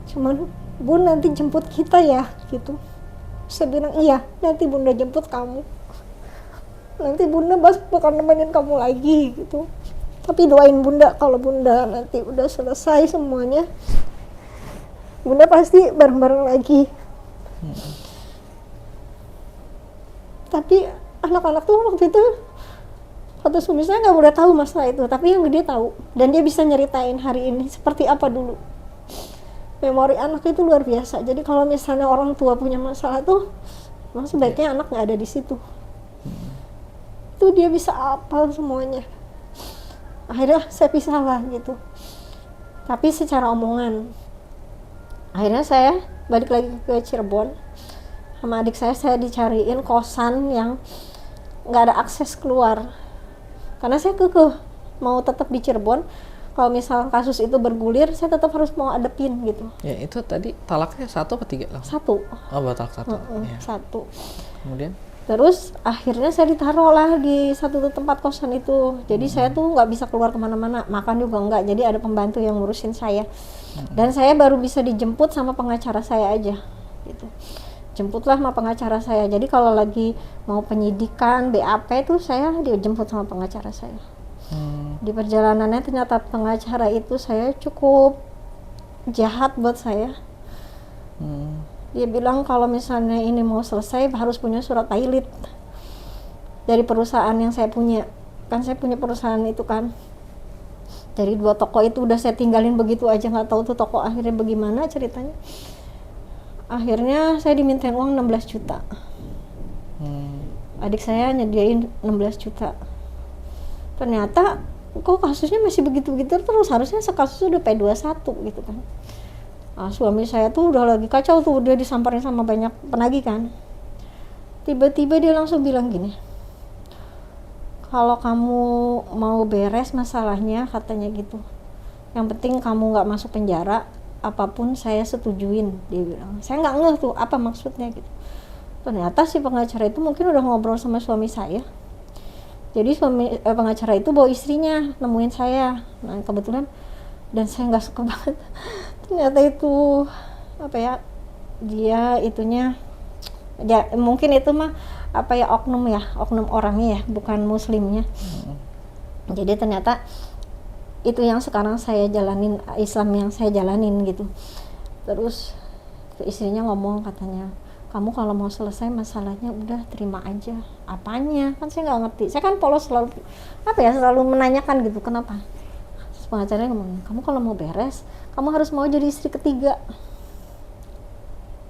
cuman, Bun nanti jemput kita ya gitu. Saya bilang, iya nanti Bunda jemput kamu, nanti Bunda bakal nemenin kamu lagi gitu. Tapi doain Bunda, kalau Bunda nanti udah selesai semuanya, Bunda pasti bareng-bareng lagi. Tapi anak-anak tuh waktu itu, kata suami saya nggak boleh tahu masalah itu, tapi yang gede tahu, dan dia bisa nyeritain hari ini seperti apa dulu. Memori anak itu luar biasa. Jadi kalau misalnya orang tua punya masalah tuh, memang sebaiknya anak nggak ada di situ. Itu dia bisa hafal semuanya. Akhirnya saya pisah lah gitu, tapi secara omongan. Akhirnya saya balik lagi ke Cirebon sama adik saya dicariin kosan yang nggak ada akses keluar, karena saya kekeh mau tetap di Cirebon. Kalau misalnya kasus itu bergulir, saya tetap harus mau adepin gitu. Ya itu tadi talaknya 1 atau 3 lah? 1. Oh, talak 1. Ya. 1. Kemudian? Terus akhirnya saya ditaruh lah di satu tempat kosan itu. Jadi saya tuh nggak bisa keluar kemana-mana, makan juga nggak. Jadi ada pembantu yang ngurusin saya. Dan saya baru bisa dijemput sama pengacara saya aja gitu. Jemputlah sama pengacara saya. Jadi kalau lagi mau penyidikan, BAP itu saya dijemput sama pengacara saya. Di perjalanannya ternyata pengacara itu saya cukup jahat buat saya. Dia bilang kalau misalnya ini mau selesai harus punya surat pilot dari perusahaan yang saya punya. Kan saya punya perusahaan itu kan. Dari 2 toko itu udah saya tinggalin begitu aja, nggak tahu tuh toko akhirnya bagaimana ceritanya. Akhirnya saya dimintain uang 16 juta. Adik saya nyediain 16 juta. Ternyata kok kasusnya masih begitu-begitu terus, harusnya sekasus udah P21 gitu kan. Suami saya tuh udah lagi kacau tuh, dia disamperin sama banyak penagih kan. Tiba-tiba dia langsung bilang gini, kalau kamu mau beres masalahnya, katanya gitu, yang penting kamu nggak masuk penjara, apapun saya setujuin, dia bilang. Saya nggak ngeh tuh apa maksudnya gitu. Ternyata si pengacara itu mungkin udah ngobrol sama suami saya. Jadi pengacara itu bawa istrinya nemuin saya. Nah kebetulan, dan saya nggak suka banget. Ternyata itu apa ya, dia itunya ya, mungkin itu mah apa ya, oknum orangnya ya, bukan muslimnya. Jadi ternyata itu yang sekarang saya jalanin, Islam yang saya jalanin gitu. Terus istrinya ngomong, katanya, kamu kalau mau selesai masalahnya udah terima aja. Apanya? Kan saya nggak ngerti. Saya kan polos, selalu selalu menanyakan gitu, kenapa? Terus pengacaranya ngomong, kamu kalau mau beres, kamu harus mau jadi istri ketiga.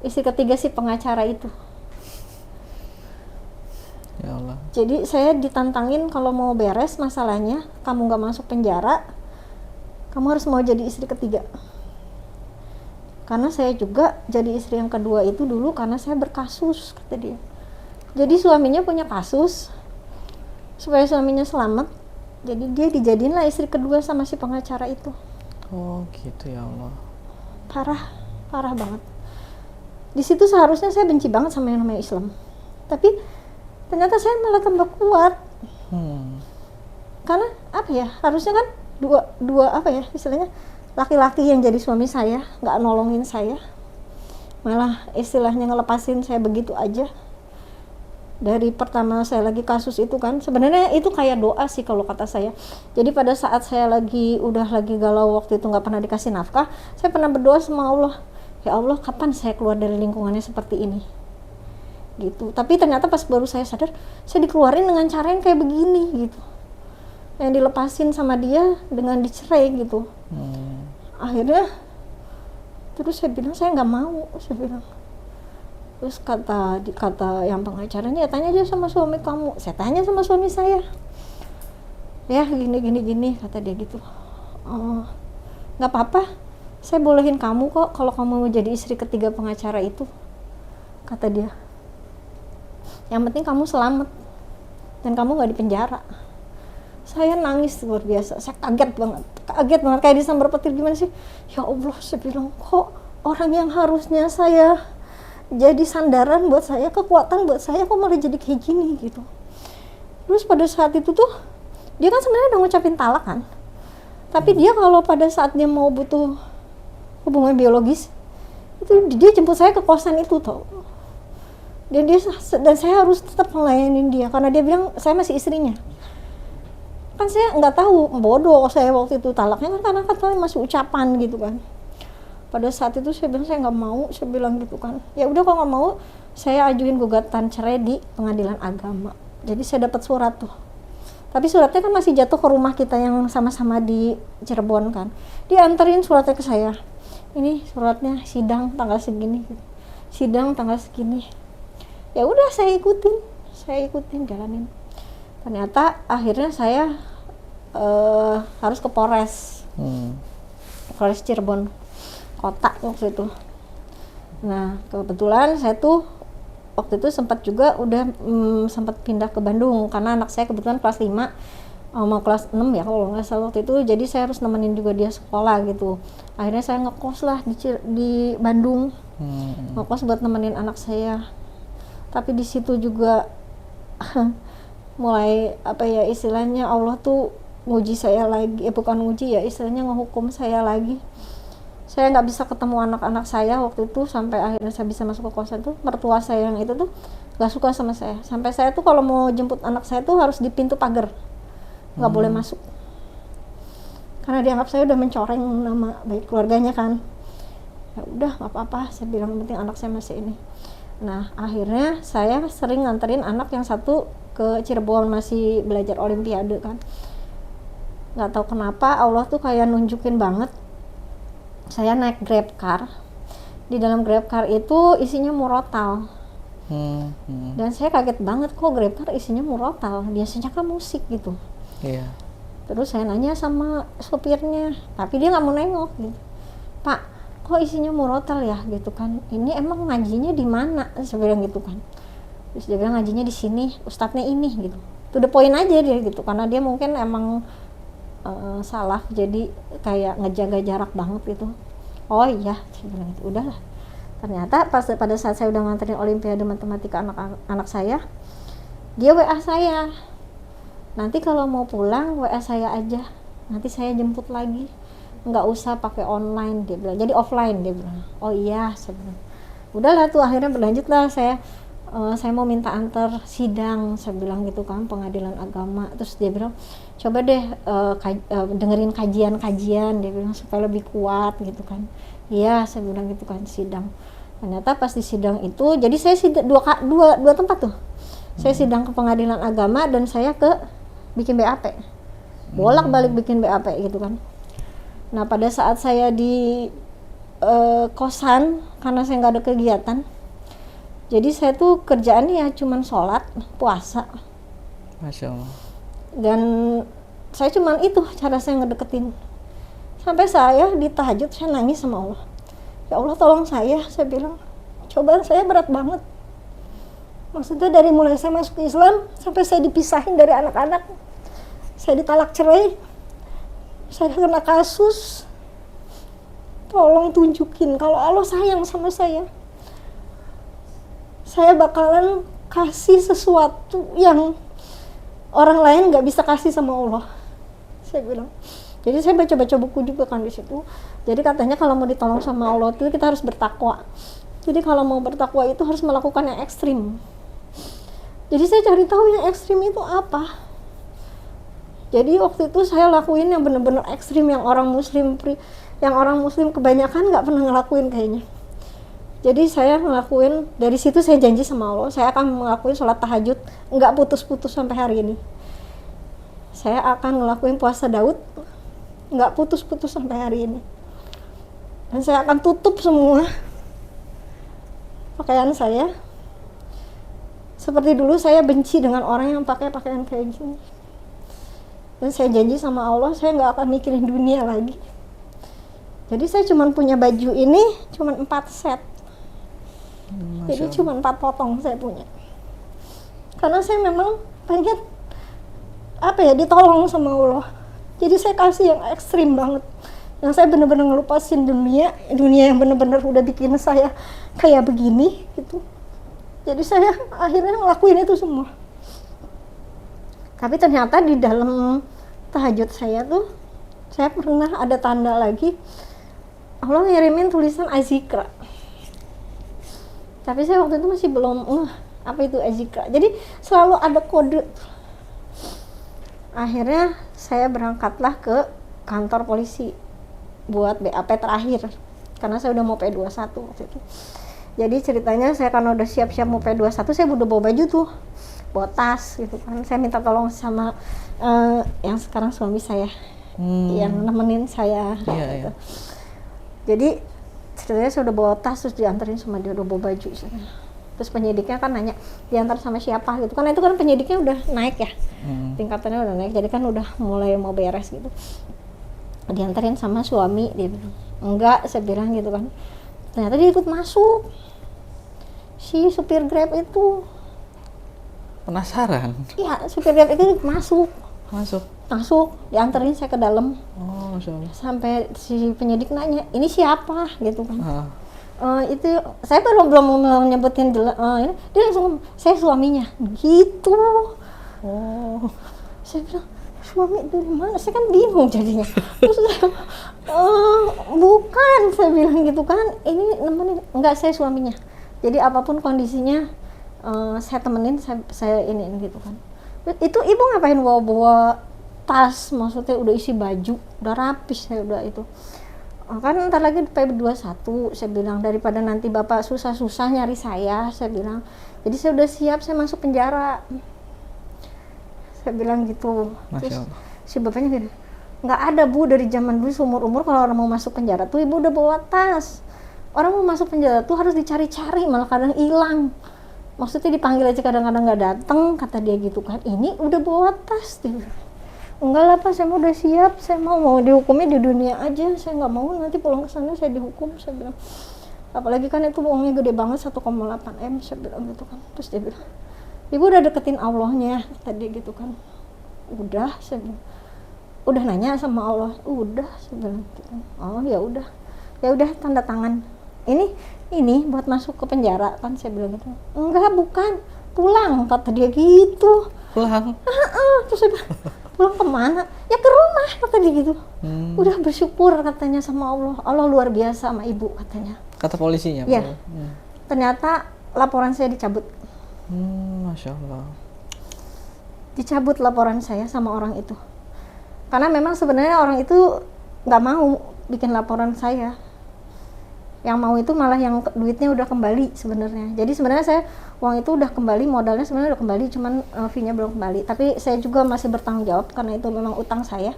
Istri ketiga si pengacara itu. Ya Allah. Jadi saya ditantangin kalau mau beres masalahnya, kamu nggak masuk penjara, kamu harus mau jadi istri ketiga. Karena saya juga jadi istri yang kedua itu dulu karena saya berkasus, kata dia. Jadi suaminya punya kasus, supaya suaminya selamat, jadi dia dijadiin lah istri kedua sama si pengacara itu. Oh gitu, ya Allah. Parah banget. Di situ seharusnya saya benci banget sama yang namanya Islam. Tapi Ternyata saya malah tambah kuat. Karena apa ya, harusnya kan dua apa ya istilahnya, laki-laki yang jadi suami saya nggak nolongin saya, malah istilahnya ngelepasin saya begitu aja. Dari pertama saya lagi kasus itu kan, sebenarnya itu kayak doa sih kalau kata saya. Jadi pada saat saya udah lagi galau waktu itu, nggak pernah dikasih nafkah, saya pernah berdoa sama Allah, ya Allah kapan saya keluar dari lingkungannya seperti ini gitu. Tapi ternyata pas baru saya sadar, saya dikeluarin dengan cara yang kayak begini gitu, yang dilepasin sama dia dengan dicerai gitu. Akhirnya terus saya bilang saya nggak mau, saya bilang. Terus kata yang pengacaranya, ya tanya aja sama suami kamu. Saya tanya sama suami saya, ya gini kata dia gitu. Nggak apa-apa, saya bolehin kamu kok kalau kamu mau jadi istri ketiga pengacara itu, kata dia. Yang penting kamu selamat dan kamu nggak dipenjara. Saya nangis luar biasa, saya kaget banget kayak disambar petir. Gimana sih, ya Allah, saya bilang kok orang yang harusnya saya jadi sandaran buat saya, kekuatan buat saya, kok malah jadi kayak gini gitu. Terus pada saat itu tuh dia kan sebenarnya udah ngucapin talak kan, tapi dia kalau pada saat dia mau butuh hubungan biologis itu dia jemput saya ke kosan itu tau. Dan saya harus tetap melayani dia karena dia bilang saya masih istrinya. Kan saya nggak tahu, bodoh saya waktu itu talaknya kan, karena katanya masih ucapan gitu kan. Pada saat itu saya bilang saya nggak mau, saya bilang gitu kan. Ya udah kalau nggak mau, saya ajuin gugatan cerai di pengadilan agama. Jadi saya dapat surat tuh. Tapi suratnya kan masih jatuh ke rumah kita yang sama-sama di Cirebon kan. Dia anterin suratnya ke saya. Ini suratnya, sidang tanggal segini. Sidang tanggal segini. Ya udah saya ikutin jalanin. Ternyata akhirnya saya harus ke Polres Cirebon kota waktu itu. Nah kebetulan saya tuh waktu itu sempat sempat pindah ke Bandung karena anak saya kebetulan kelas 5 mau kelas 6 ya kalau nggak salah waktu itu. Jadi saya harus nemenin juga dia sekolah gitu. Akhirnya saya ngekos lah di Bandung, ngekos buat nemenin anak saya. Tapi di situ juga mulai apa ya istilahnya, Allah tuh nguji saya lagi, bukan nguji ya istilahnya, ngehukum saya lagi. Saya nggak bisa ketemu anak-anak saya waktu itu sampai akhirnya saya bisa masuk ke kosan tuh. Mertua saya yang itu tuh nggak suka sama saya, sampai saya tuh kalau mau jemput anak saya tuh harus di pintu pagar, nggak boleh masuk karena dianggap saya udah mencoreng nama baik keluarganya kan. Ya udah nggak apa-apa, saya bilang penting anak saya masih ini. Nah akhirnya saya sering nganterin anak yang satu ke Cirebon, masih belajar olimpiade kan. Nggak tahu kenapa Allah tuh kayak nunjukin banget. Saya naik Grab car, di dalam Grab car itu isinya murotal. Dan saya kaget banget, kok Grab car isinya murotal, biasanya kan musik gitu. Terus saya nanya sama sopirnya, tapi dia nggak mau nengok gitu. Pak, kok isinya murotal ya gitu kan, ini emang ngajinya di mana, saya bilang gitu kan. Terus dia bilang ngajinya di sini, ustadznya ini gitu. To the point aja dia gitu, karena dia mungkin emang salah, jadi kayak ngejaga jarak banget gitu. Oh iya, saya bilang gitu. Udahlah. Ternyata pada saat saya udah nganterin olimpiade matematika anak saya, dia WA saya. Nanti kalau mau pulang WA saya aja, nanti saya jemput lagi. Nggak usah pakai online, dia bilang. Jadi offline, dia bilang. Oh iya, saya bilang. Udahlah tuh, akhirnya berlanjut lah saya mau minta antar sidang, saya bilang gitu kan, pengadilan agama. Terus dia bilang coba deh dengerin kajian, dia bilang supaya lebih kuat gitu kan. Iya, saya bilang gitu kan, sidang. Ternyata pas di sidang itu, jadi saya dua tempat tuh. Saya sidang ke pengadilan agama dan saya ke bikin BAP, bolak-balik bikin BAP gitu kan. Nah pada saat saya di kosan, karena saya nggak ada kegiatan, jadi saya tuh kerjaannya ya cuman sholat, puasa. Masya Allah. Dan saya cuman itu cara saya ngedeketin. Sampai saya di tahajud saya nangis sama Allah. Ya Allah tolong saya bilang, cobaan saya berat banget. Maksudnya dari mulai saya masuk Islam sampai saya dipisahin dari anak-anak, saya ditalak cerai, saya kena kasus. Tolong tunjukin kalau Allah sayang sama saya bakalan kasih sesuatu yang orang lain nggak bisa kasih sama Allah, saya bilang. Jadi saya baca-baca buku juga kan di situ. Jadi katanya kalau mau ditolong sama Allah itu kita harus bertakwa. Jadi kalau mau bertakwa itu harus melakukan yang ekstrim. Jadi saya cari tahu yang ekstrim itu apa. Jadi waktu itu saya lakuin yang benar-benar ekstrim, yang orang muslim kebanyakan nggak pernah ngelakuin kayaknya. Jadi saya ngelakuin, dari situ saya janji sama Allah, saya akan ngelakuin sholat tahajud nggak putus-putus sampai hari ini. Saya akan ngelakuin puasa Daud nggak putus-putus sampai hari ini. Dan saya akan tutup semua pakaian saya. Seperti dulu saya benci dengan orang yang pakai pakaian kayak gini. Dan saya janji sama Allah, saya nggak akan mikirin dunia lagi. Jadi saya cuma punya baju ini, cuma 4 set. Jadi cuma 4 potong saya punya. Karena saya memang pengen ditolong sama Allah. Jadi saya kasih yang ekstrim banget. Yang saya benar-benar ngelupasin dunia yang benar-benar udah bikin saya kayak begini gitu. Jadi saya akhirnya ngelakuin itu semua. Tapi ternyata di dalam tahajud saya tuh, saya pernah ada tanda lagi, Allah ngirimin tulisan Azikra. Tapi saya waktu itu masih belum apa itu Azikra. Jadi selalu ada kode. Akhirnya saya berangkatlah ke kantor polisi buat BAP terakhir. Karena saya udah mau P21 waktu itu. Jadi ceritanya saya karena udah siap-siap mau P21, saya udah bawa baju tuh, bawa tas gitu kan. Saya minta tolong sama yang sekarang suami saya, yang nemenin saya gitu. Iya. Jadi ceritanya saya udah bawa tas, terus dianterin sama dia, udah bawa baju. Terus penyidiknya kan nanya, diantar sama siapa gitu. Karena itu kan penyidiknya udah naik ya, tingkatannya udah naik, jadi kan udah mulai mau beres gitu. Diantarin sama suami, dia bilang, enggak, saya bilang gitu kan. Ternyata dia ikut masuk, si supir Grab itu. Penasaran? Iya, supir Grab itu masuk, dianterin saya ke dalam. Oh, Masya Allah. Sampai si penyidik nanya, ini siapa gitu kan. Itu saya belum mau nyebutin ini, dia langsung, saya suaminya gitu. Oh, Saya bilang, suami dari mana? Saya kan bingung jadinya. Terus bukan, saya bilang gitu kan, ini nemenin, enggak, saya suaminya. Jadi apapun kondisinya saya temenin, saya iniin gitu kan. Itu ibu ngapain bawa tas, maksudnya udah isi baju, udah rapi saya udah itu. Kan ntar lagi P21, saya bilang, daripada nanti bapak susah-susah nyari saya bilang. Jadi saya udah siap, saya masuk penjara. Saya bilang gitu. Terus si bapaknya gini, nggak ada Bu, dari zaman dulu seumur-umur kalau orang mau masuk penjara tuh ibu udah bawa tas. Orang mau masuk penjara tuh harus dicari-cari, malah kadang hilang. Maksudnya dipanggil aja kadang-kadang nggak datang, kata dia gitu kan. Ini udah bawa tas dia. Enggak lah Pak, saya mau udah siap, saya mau dihukumnya di dunia aja, saya nggak mau nanti pulang ke sana saya dihukum, saya bilang. Apalagi kan itu uangnya gede banget, 1,8 M, saya bilang gitu kan. Terus dia bilang, ibu udah deketin Allahnya, tadi gitu kan. Udah, saya bilang. Udah nanya sama Allah, udah, saya bilang gitu. Oh ya udah tanda tangan. Ini buat masuk ke penjara kan, saya bilang gitu. Enggak, bukan, pulang, kata dia gitu. pulang? Terus saya bilang, pulang kemana? Ya ke rumah, kata dia gitu. Udah bersyukur katanya sama Allah. Allah luar biasa sama ibu katanya. Kata polisinya? Iya. Ternyata laporan saya dicabut. Masya Allah. Dicabut laporan saya sama orang itu. Karena memang sebenarnya orang itu nggak mau bikin laporan saya. Yang mau itu malah yang duitnya udah kembali sebenarnya. Jadi sebenarnya saya uang itu udah kembali, modalnya sebenarnya udah kembali, cuman fee-nya belum kembali. Tapi saya juga masih bertanggung jawab karena itu memang utang saya.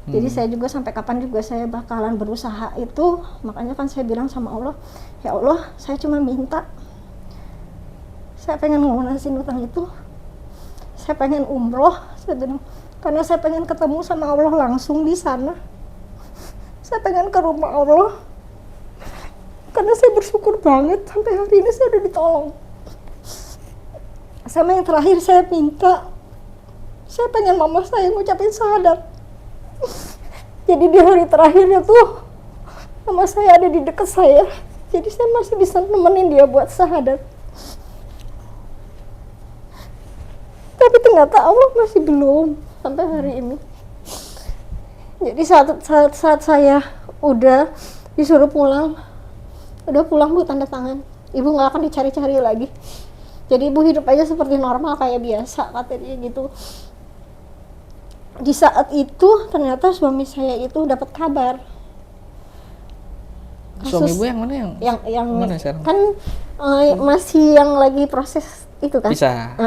Jadi saya juga sampai kapan juga saya bakalan berusaha itu. Makanya kan saya bilang sama Allah, ya Allah, saya cuma minta, saya pengen ngelunasin utang itu. Saya pengen umroh, saya bilang, karena saya pengen ketemu sama Allah langsung di sana. Saya pengen ke rumah Allah. Karena saya bersyukur banget sampai hari ini saya udah ditolong. Sama yang terakhir saya minta, saya pengen mama saya ngucapin syahadat. Jadi di hari terakhirnya tuh mama saya ada di dekat saya. Jadi saya masih bisa nemenin dia buat syahadat. tapi ternyata Allah masih belum sampai hari ini. Jadi saat saya udah disuruh pulang, udah pulang Bu, tanda tangan, ibu nggak akan dicari-cari lagi, jadi ibu hidup aja seperti normal kayak biasa, katanya gitu. Di saat itu ternyata suami saya itu dapat kabar. Suami ibu yang mana yang mana sekarang? Kan masih yang lagi proses itu kan,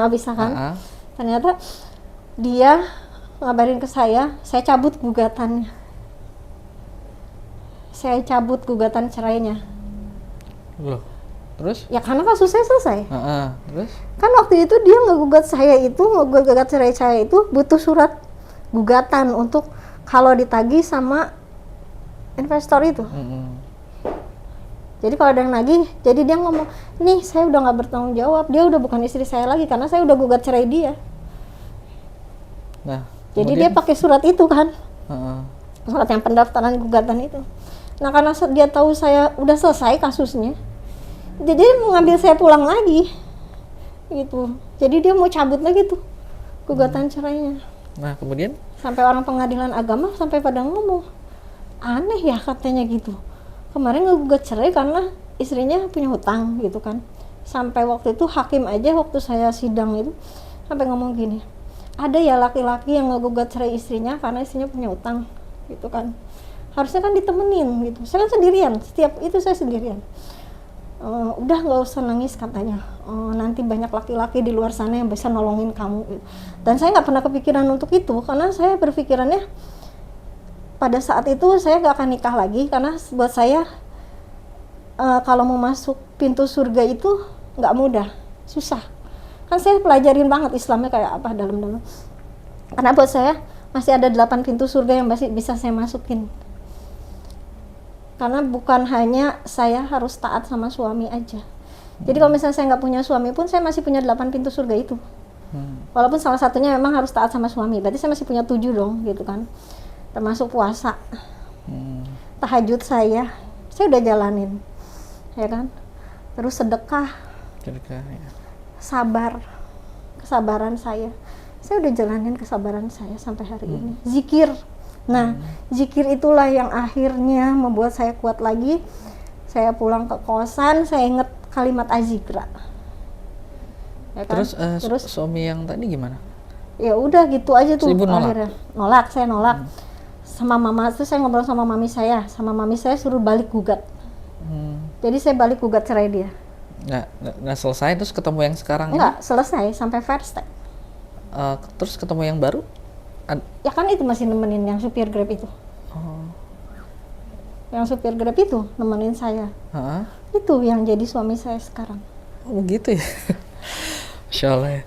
bisa kan. Ternyata dia ngabarin ke saya cabut gugatannya, saya cabut gugatan cerainya. Loh, terus? Ya karena kasusnya selesai. Terus? Kan waktu itu dia ngegugat cerai saya itu butuh surat gugatan untuk kalau ditagih sama investor itu. Jadi kalau ada yang nagih, jadi dia ngomong, nih saya udah nggak bertanggung jawab, dia udah bukan istri saya lagi karena saya udah gugat cerai dia. Nah, jadi dia pakai surat itu kan, surat yang pendaftaran gugatan itu. Nah karena dia tahu saya udah selesai kasusnya, jadi dia mau ngambil saya pulang lagi, gitu. Jadi dia mau cabut lagi tuh gugatan cerainya. Nah kemudian? Sampai orang pengadilan agama sampai pada ngomong, aneh ya katanya gitu. Kemarin ngegugat cerai karena istrinya punya hutang gitu kan. Sampai waktu itu hakim aja waktu saya sidang itu sampai ngomong gini, ada ya laki-laki yang ngegugat cerai istrinya karena istrinya punya hutang gitu kan. Harusnya kan ditemenin gitu. Saya kan sendirian, setiap itu saya sendirian. Udah nggak usah nangis katanya. Nanti banyak laki-laki di luar sana yang bisa nolongin kamu. Dan saya nggak pernah kepikiran untuk itu karena saya berpikirannya pada saat itu saya nggak akan nikah lagi karena buat saya kalau mau masuk pintu surga itu nggak mudah, susah. Kan saya pelajarin banget Islamnya kayak apa dalam-dalam. Karena buat saya masih ada 8 pintu surga yang masih bisa saya masukin. Karena bukan hanya saya harus taat sama suami aja. Jadi kalau misalnya saya nggak punya suami pun saya masih punya 8 pintu surga itu. Walaupun salah satunya memang harus taat sama suami, berarti saya masih punya 7 dong gitu kan. Termasuk puasa, tahajud saya udah jalanin, ya kan. Terus sedekah ya. Sabar, kesabaran saya udah jalanin kesabaran saya sampai hari ini. Zikir, nah zikir itulah yang akhirnya membuat saya kuat lagi. Saya pulang ke kosan, saya inget kalimat azikra. Ya kan? Terus suami yang tadi gimana? Ya udah gitu aja tuh. Ibu akhirnya saya nolak. Sama mama, terus saya ngobrol sama mami saya suruh balik gugat. Jadi saya balik gugat cerai dia. Nggak selesai, terus ketemu yang sekarang? Nggak selesai sampai first step. Terus ketemu yang baru? Ya kan itu masih nemenin yang supir Grab itu. Yang supir Grab itu nemenin saya. Itu yang jadi suami saya sekarang. Oh begitu ya. Masya Allah ya.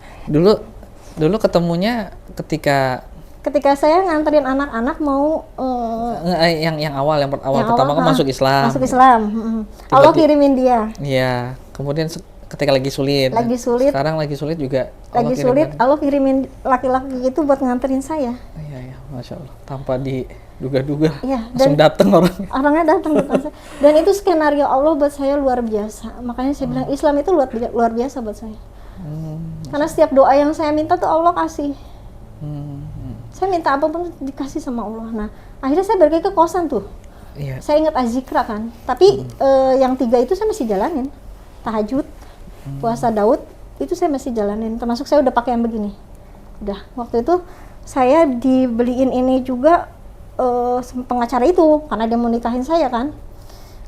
Dulu ketemunya ketika saya nganterin anak-anak mau yang awal pertama kan masuk Islam. Allah kirimin dia. Iya, kemudian ketika lagi sulit. Sekarang lagi sulit juga. Allah kirimin laki-laki itu buat nganterin saya. Iya, Masya Allah. Tanpa diduga-duga, ya, langsung datang orangnya datang depan saya. Dan itu skenario Allah buat saya luar biasa. Makanya saya bilang Islam itu luar biasa buat saya. Karena setiap doa yang saya minta tuh Allah kasih. Saya minta apapun dikasih sama Allah. Nah, akhirnya saya balik ke kosan tuh. Iya. Saya ingat azikra kan. Tapi yang 3 itu saya masih jalanin. Tahajud, puasa Daud, itu saya masih jalanin. Termasuk saya udah pakai yang begini. Udah, waktu itu saya dibeliin ini juga pengacara itu karena dia mau nikahin saya kan.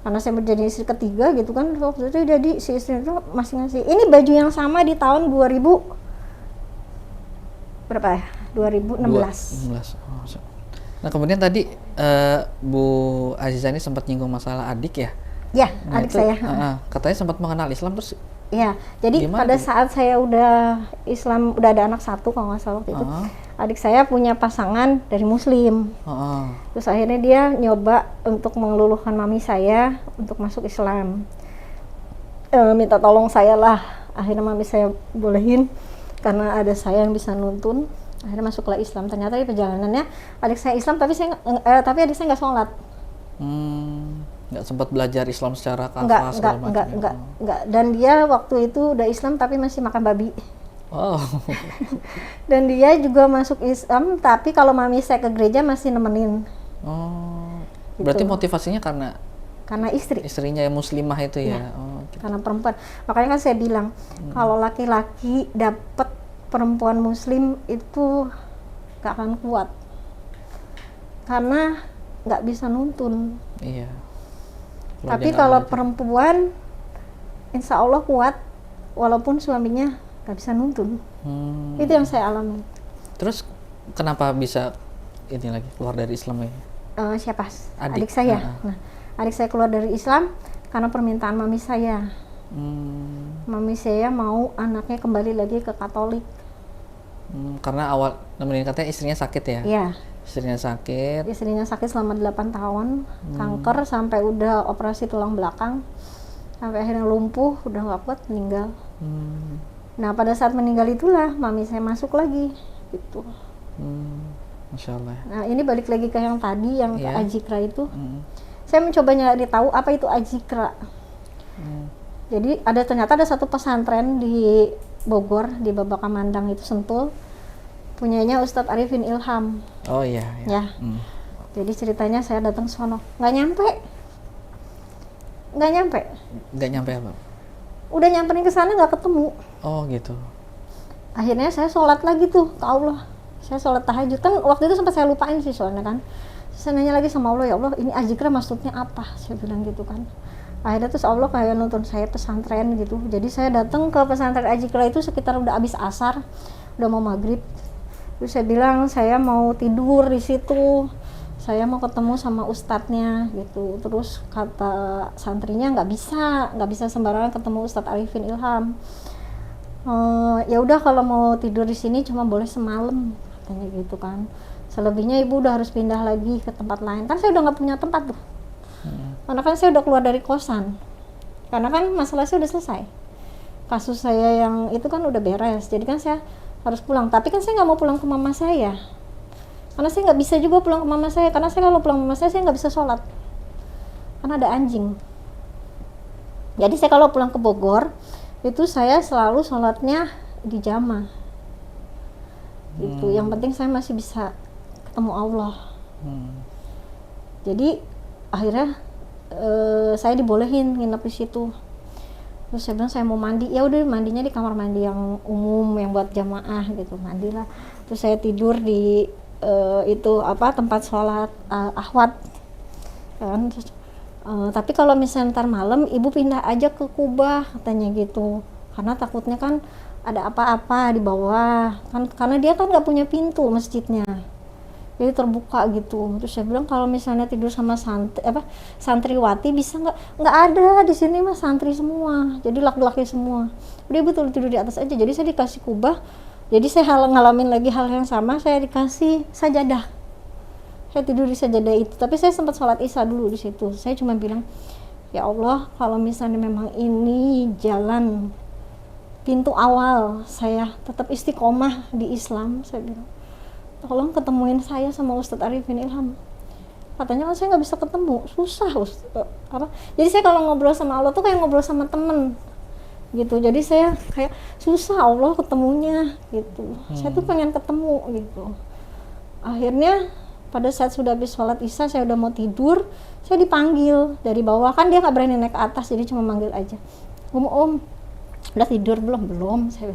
Karena saya menjadi istri ketiga gitu kan. Waktu itu jadi si istri itu masih ngasih. Ini baju yang sama di tahun 2000 berapa ya? 2016. Nah kemudian tadi Bu Aziza ini sempat nyinggung masalah adik ya? Ya, adik saya. Katanya sempat mengenal Islam terus? Ya, jadi pada saat saya udah Islam, udah ada anak 1 kalau nggak salah waktu itu. Adik saya punya pasangan dari Muslim. Terus akhirnya dia nyoba untuk mengeluluhkan mami saya untuk masuk Islam. Minta tolong saya lah. Akhirnya mami saya bolehin karena ada saya yang bisa nuntun. Akhirnya masuklah Islam. Ternyata di perjalanannya adik saya Islam tapi adik saya nggak sholat. Nggak sempat belajar Islam secara kafah segala macam. Enggak. Dan dia waktu itu udah Islam tapi masih makan babi. Oh. Dan dia juga masuk Islam, tapi kalau mami saya ke gereja masih nemenin. Oh. Gitu. Berarti motivasinya karena Karena istrinya yang muslimah itu ya. Iya. Oh, gitu. Karena perempuan. Makanya kan saya bilang, kalau laki-laki dapat perempuan muslim itu gak akan kuat. Karena gak bisa nuntun. Iya. Tapi kalau perempuan, insya Allah kuat, walaupun suaminya gak bisa nuntun. Itu yang saya alami. Terus kenapa bisa ini lagi keluar dari Islam ya? Siapa? Adik saya. Nah, adik saya keluar dari Islam karena permintaan mami saya. Mami saya mau anaknya kembali lagi ke Katolik. Karena awal nemenin katanya istrinya sakit ya? Iya. Istrinya sakit Selama 8 tahun, kanker sampai udah operasi tulang belakang, sampai akhirnya lumpuh, udah nggak kuat, meninggal. Nah pada saat meninggal itulah mami saya masuk lagi, gitu. Masya Allah. Nah ini balik lagi ke yang tadi, yang ke Iya. Ajikra itu. Saya mencoba nyari tahu apa itu Ajikra. Jadi ternyata ada satu pesantren di Bogor, di Babakamandang itu, Sentul, punyanya Ustadz Arifin Ilham. Oh iya. Ya. Jadi ceritanya saya datang sono, nggak nyampe. Nggak nyampe apa? Udah nyamperin ke sana nggak ketemu. Oh gitu. Akhirnya saya sholat lagi tuh ke Allah. Saya sholat tahajud, kan waktu itu sempat saya lupain sih soalnya kan. Saya nanya lagi sama Allah, ya Allah ini Ajikra maksudnya apa? Saya bilang gitu kan. Akhirnya terus Allah kayak nuntun saya pesantren gitu. Jadi saya datang ke pesantren Ajikra itu sekitar udah habis asar, udah mau maghrib. Terus saya bilang saya mau tidur di situ, saya mau ketemu sama ustadznya gitu. Terus kata santrinya nggak bisa sembarangan ketemu Ustadz Arifin Ilham. Ya udah kalau mau tidur di sini cuma boleh semalam, katanya gitu kan. Selebihnya ibu udah harus pindah lagi ke tempat lain. Kan saya udah nggak punya tempat tuh. Karena kan saya udah keluar dari kosan. Karena kan masalah saya udah selesai. Kasus saya yang itu kan udah beres. Jadi kan saya harus pulang. Tapi kan saya nggak mau pulang ke mama saya. Karena saya nggak bisa juga pulang ke mama saya. Karena saya kalau pulang ke mama saya nggak bisa sholat. Karena ada anjing. Jadi saya kalau pulang ke Bogor, itu saya selalu sholatnya di jamaah. Itu yang penting saya masih bisa ketemu Allah. Jadi akhirnya saya dibolehin nginep di situ. Terus saya bilang saya mau mandi, ya udah mandinya di kamar mandi yang umum yang buat jamaah gitu, mandilah. Terus saya tidur di tempat sholat ahwat kan. Terus, tapi kalau misalnya ntar malam ibu pindah aja ke Kubah, katanya gitu, karena takutnya kan ada apa-apa di bawah kan, karena dia kan nggak punya pintu masjidnya, jadi terbuka gitu. Terus saya bilang kalau misalnya tidur sama santriwati bisa nggak ada di sini mah, santri semua, jadi laki-laki semua, dia betul tidur di atas aja. Jadi saya dikasih kubah, jadi saya ngalamin lagi hal yang sama, saya dikasih sajadah, saya tidur di sajadah itu. Tapi saya sempat sholat isya dulu di situ. Saya cuma bilang, ya Allah kalau misalnya memang ini jalan pintu awal saya tetap istiqomah di Islam, saya bilang tolong ketemuin saya sama Ustadz Arifin Ilham. Katanya kan saya nggak bisa ketemu, susah jadi saya kalau ngobrol sama Allah tuh kayak ngobrol sama temen gitu. Jadi saya kayak susah Allah ketemunya gitu. Saya tuh pengen ketemu gitu. Akhirnya pada saat sudah habis sholat isya, saya udah mau tidur, saya dipanggil dari bawah, kan dia nggak berani naik ke atas, jadi cuma manggil aja, om udah tidur belum. Saya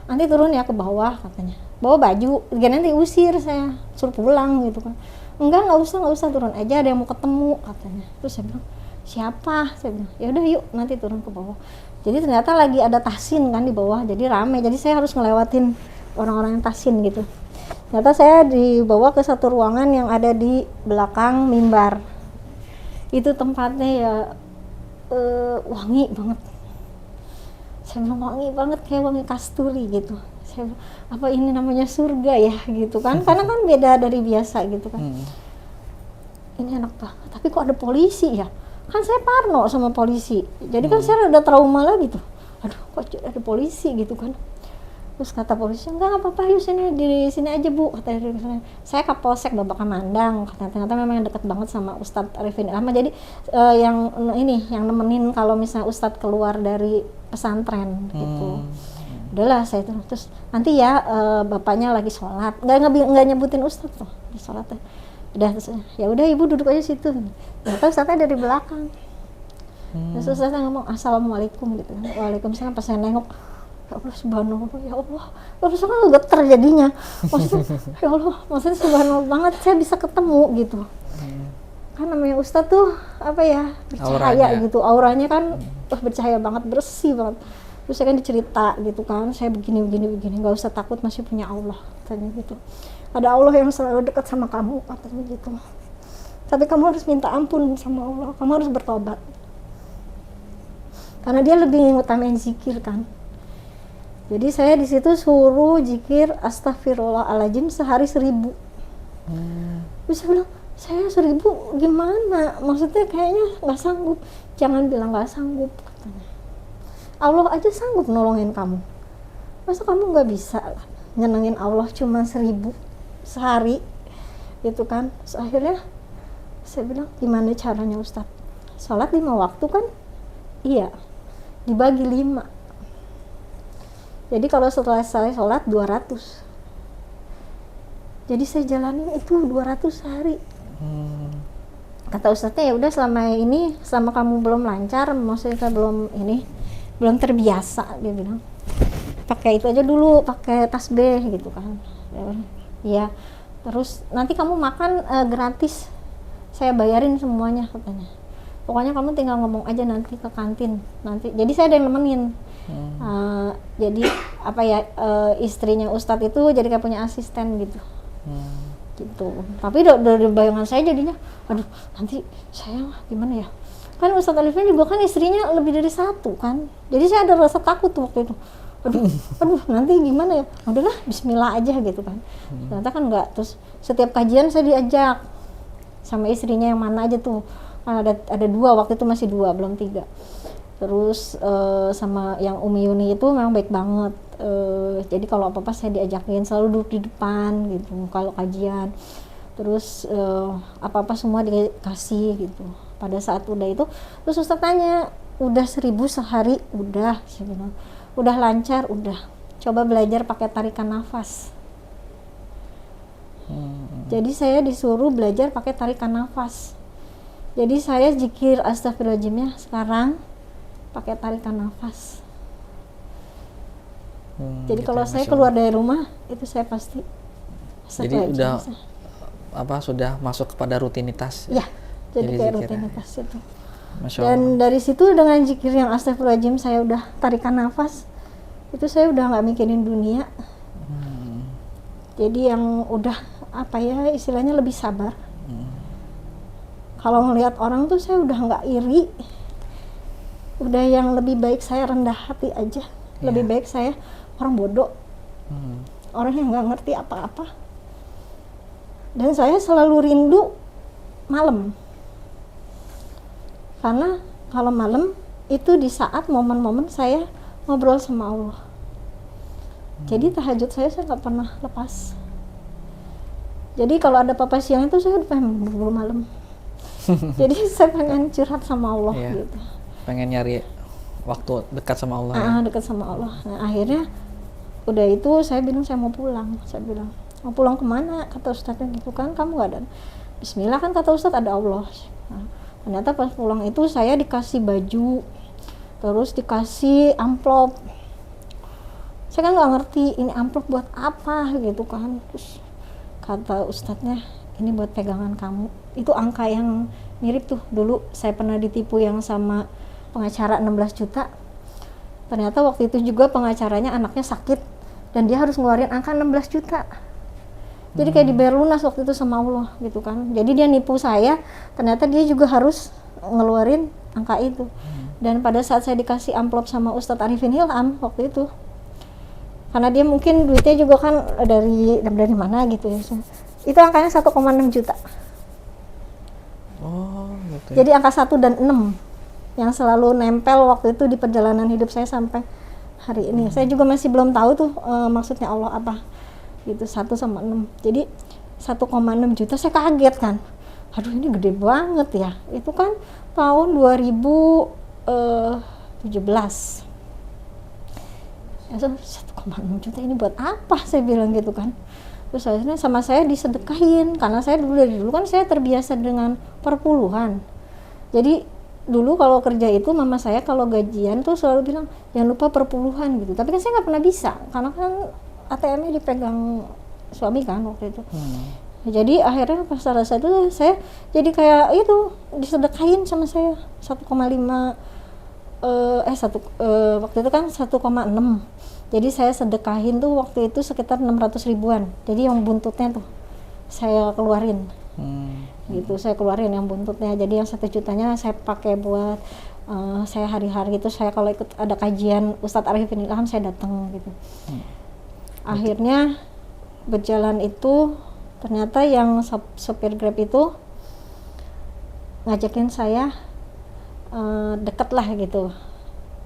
nanti turun ya ke bawah, katanya bawa baju, nanti usir, saya suruh pulang gitu kan. Nggak usah turun aja, ada yang mau ketemu, katanya. Terus saya bilang siapa? Saya bilang ya udah yuk nanti turun ke bawah. Jadi ternyata lagi ada tahsin kan di bawah, jadi rame, jadi saya harus ngelewatin orang-orang yang tahsin gitu. Ternyata saya dibawa ke satu ruangan yang ada di belakang mimbar. Itu tempatnya ya wangi banget. Saya bilang wangi banget, kayak wangi kasturi gitu. Saya bilang, apa ini namanya surga ya gitu kan, karena kan beda dari biasa gitu kan. Ini enak banget, tapi kok ada polisi ya? Kan saya parno sama polisi, jadi kan saya udah trauma lagi tuh. Aduh kok ada polisi gitu kan. Terus kata polisi, enggak apa-apa, yuk sini, di sini aja bu, katanya. Saya Kapolsek Babakamandang, ternyata memang dekat banget sama Ustadz Arifin Ilham. Jadi yang nemenin kalau misalnya Ustadz keluar dari pesantren gitu. Udahlah saya terus nanti ya bapaknya lagi sholat, nggak nyebutin ustadz tuh di sholatnya. Udah terus ya udah ibu duduk aja situ. Ternyata ustadznya dari belakang. Terus ustadznya ngomong assalamualaikum gitu kan. Waalaikumsalam. Pas saya nengok, ya Allah subhanallah, ya Allah. Terus kan geter jadinya. Maksudnya ya Allah, maksudnya subhanallah banget saya bisa ketemu gitu. Kan namanya ustadz tuh apa ya, bercahaya gitu, auranya kan bercahaya banget, bersih banget. Terus saya kan dicerita gitu kan, saya begini, nggak usah takut, masih punya Allah katanya gitu. Ada Allah yang selalu dekat sama kamu katanya gitu. Tapi kamu harus minta ampun sama Allah, kamu harus bertobat. Karena dia lebih ngutamain zikir kan. Jadi saya di situ suruh zikir astagfirullahaladzim sehari 1000. Terus saya bilang, saya 1000 gimana? Maksudnya kayaknya nggak sanggup. Jangan bilang nggak sanggup katanya. Allah aja sanggup nolongin kamu. Masa kamu nggak bisa nyenengin Allah cuma 1000 sehari gitu kan? Terus akhirnya saya bilang, gimana caranya Ustadz? Sholat 5 waktu kan? Iya, dibagi 5. Jadi kalau setelah saya sholat 200. Jadi saya jalanin itu 200 sehari. Kata Ustadznya, ya udah selama kamu belum lancar, maksudnya belum terbiasa, dia bilang pakai itu aja dulu, pakai tasbih gitu kan. Ya terus nanti kamu makan gratis, saya bayarin semuanya katanya. Pokoknya kamu tinggal ngomong aja nanti ke kantin nanti. Jadi saya ada yang nemenin. Jadi apa ya, istrinya Ustadz itu jadi kayak punya asisten gitu. Gitu. Tapi dari bayangan saya jadinya, aduh nanti saya gimana ya? Kan Ustadz Arifin juga kan istrinya lebih dari 1 kan. Jadi saya ada rasa takut tuh waktu itu. Aduh nanti gimana ya? Udahlah bismillah aja gitu kan. Ternyata kan enggak. Terus setiap kajian saya diajak sama istrinya yang mana aja tuh. Kan ada 2 waktu itu, masih 2 belum 3. Terus sama yang Umi Yuni itu memang baik banget. Jadi kalau apa-apa saya diajakin, selalu duduk di depan gitu kalau kajian. Terus apa-apa semua dikasih gitu. Pada saat udah itu, terus Ustaz tanya, udah 1000 sehari? Udah, saya bilang. Udah lancar? Udah. Coba belajar pakai tarikan nafas. Jadi saya disuruh belajar pakai tarikan nafas. Jadi saya zikir astagfirullahaladzimnya sekarang pakai tarikan nafas. Jadi gitu kalau saya keluar dari rumah itu saya pasti jadi udah sudah masuk kepada rutinitas ya, jadi kayak rutinitas itu. Dan dari situ dengan zikir yang astagfirullahaladzim saya udah tarikan nafas, itu saya udah nggak mikirin dunia. Jadi yang udah apa ya istilahnya lebih sabar. Kalau ngelihat orang tuh saya udah nggak iri, udah yang lebih baik saya rendah hati aja. Lebih baik saya orang bodoh, orang yang nggak ngerti apa-apa. Dan saya selalu rindu malam, karena kalau malam itu di saat momen-momen saya ngobrol sama Allah. Jadi tahajud saya nggak pernah lepas. Jadi kalau ada papa siang itu saya udah pengen ngobrol malam. Jadi saya pengen curhat sama Allah gitu. Pengen nyari waktu dekat sama Allah. Dekat sama Allah. Nah akhirnya udah itu saya bilang saya mau pulang. Saya bilang mau pulang kemana? Kata Ustadznya gitu kan, kamu nggak ada. Bismillah kan kata Ustadz ada Allah. Nah, ternyata pas pulang itu saya dikasih baju, terus dikasih amplop. Saya kan nggak ngerti ini amplop buat apa gitu kan. Terus kata Ustadznya ini buat pegangan kamu. Itu angka yang mirip tuh dulu saya pernah ditipu yang sama pengacara 16 juta. Ternyata waktu itu juga pengacaranya anaknya sakit dan dia harus ngeluarin angka 16 juta. Jadi kayak dibayar lunas waktu itu sama Allah gitu kan. Jadi dia nipu saya, ternyata dia juga harus ngeluarin angka itu. Dan pada saat saya dikasih amplop sama Ustadz Arifin Ilham waktu itu, karena dia mungkin duitnya juga kan dari mana gitu ya. Itu angkanya 1,6 juta. Oh, gitu. Jadi angka 1 dan 6 yang selalu nempel waktu itu di perjalanan hidup saya sampai hari ini. Saya juga masih belum tahu tuh maksudnya Allah apa. Gitu 1 sama 6. Jadi 1,6 juta saya kaget kan. Aduh ini gede banget ya. Itu kan tahun 2017. Saya 1,6 juta ini buat apa, saya bilang gitu kan. Terus akhirnya sama saya disedekahin, karena saya dari dulu kan saya terbiasa dengan perpuluhan. Jadi dulu kalau kerja itu mama saya kalau gajian tuh selalu bilang jangan lupa perpuluhan gitu, tapi kan saya nggak pernah bisa karena kan ATM-nya dipegang suami kan waktu itu. Jadi akhirnya pas salah satu saya jadi kayak itu disedekahin sama saya 1,5 waktu itu kan 1,6. Jadi saya sedekahin tuh waktu itu sekitar 600 ribuan. Jadi yang buntutnya tuh saya keluarin. Gitu, saya keluarin yang buntutnya. Jadi yang 1 jutanya saya pakai buat saya hari-hari itu saya kalau ikut ada kajian Ustadz Arifin Ilham saya datang gitu. Akhirnya berjalan itu ternyata yang sopir Grab itu ngajakin saya deket lah gitu.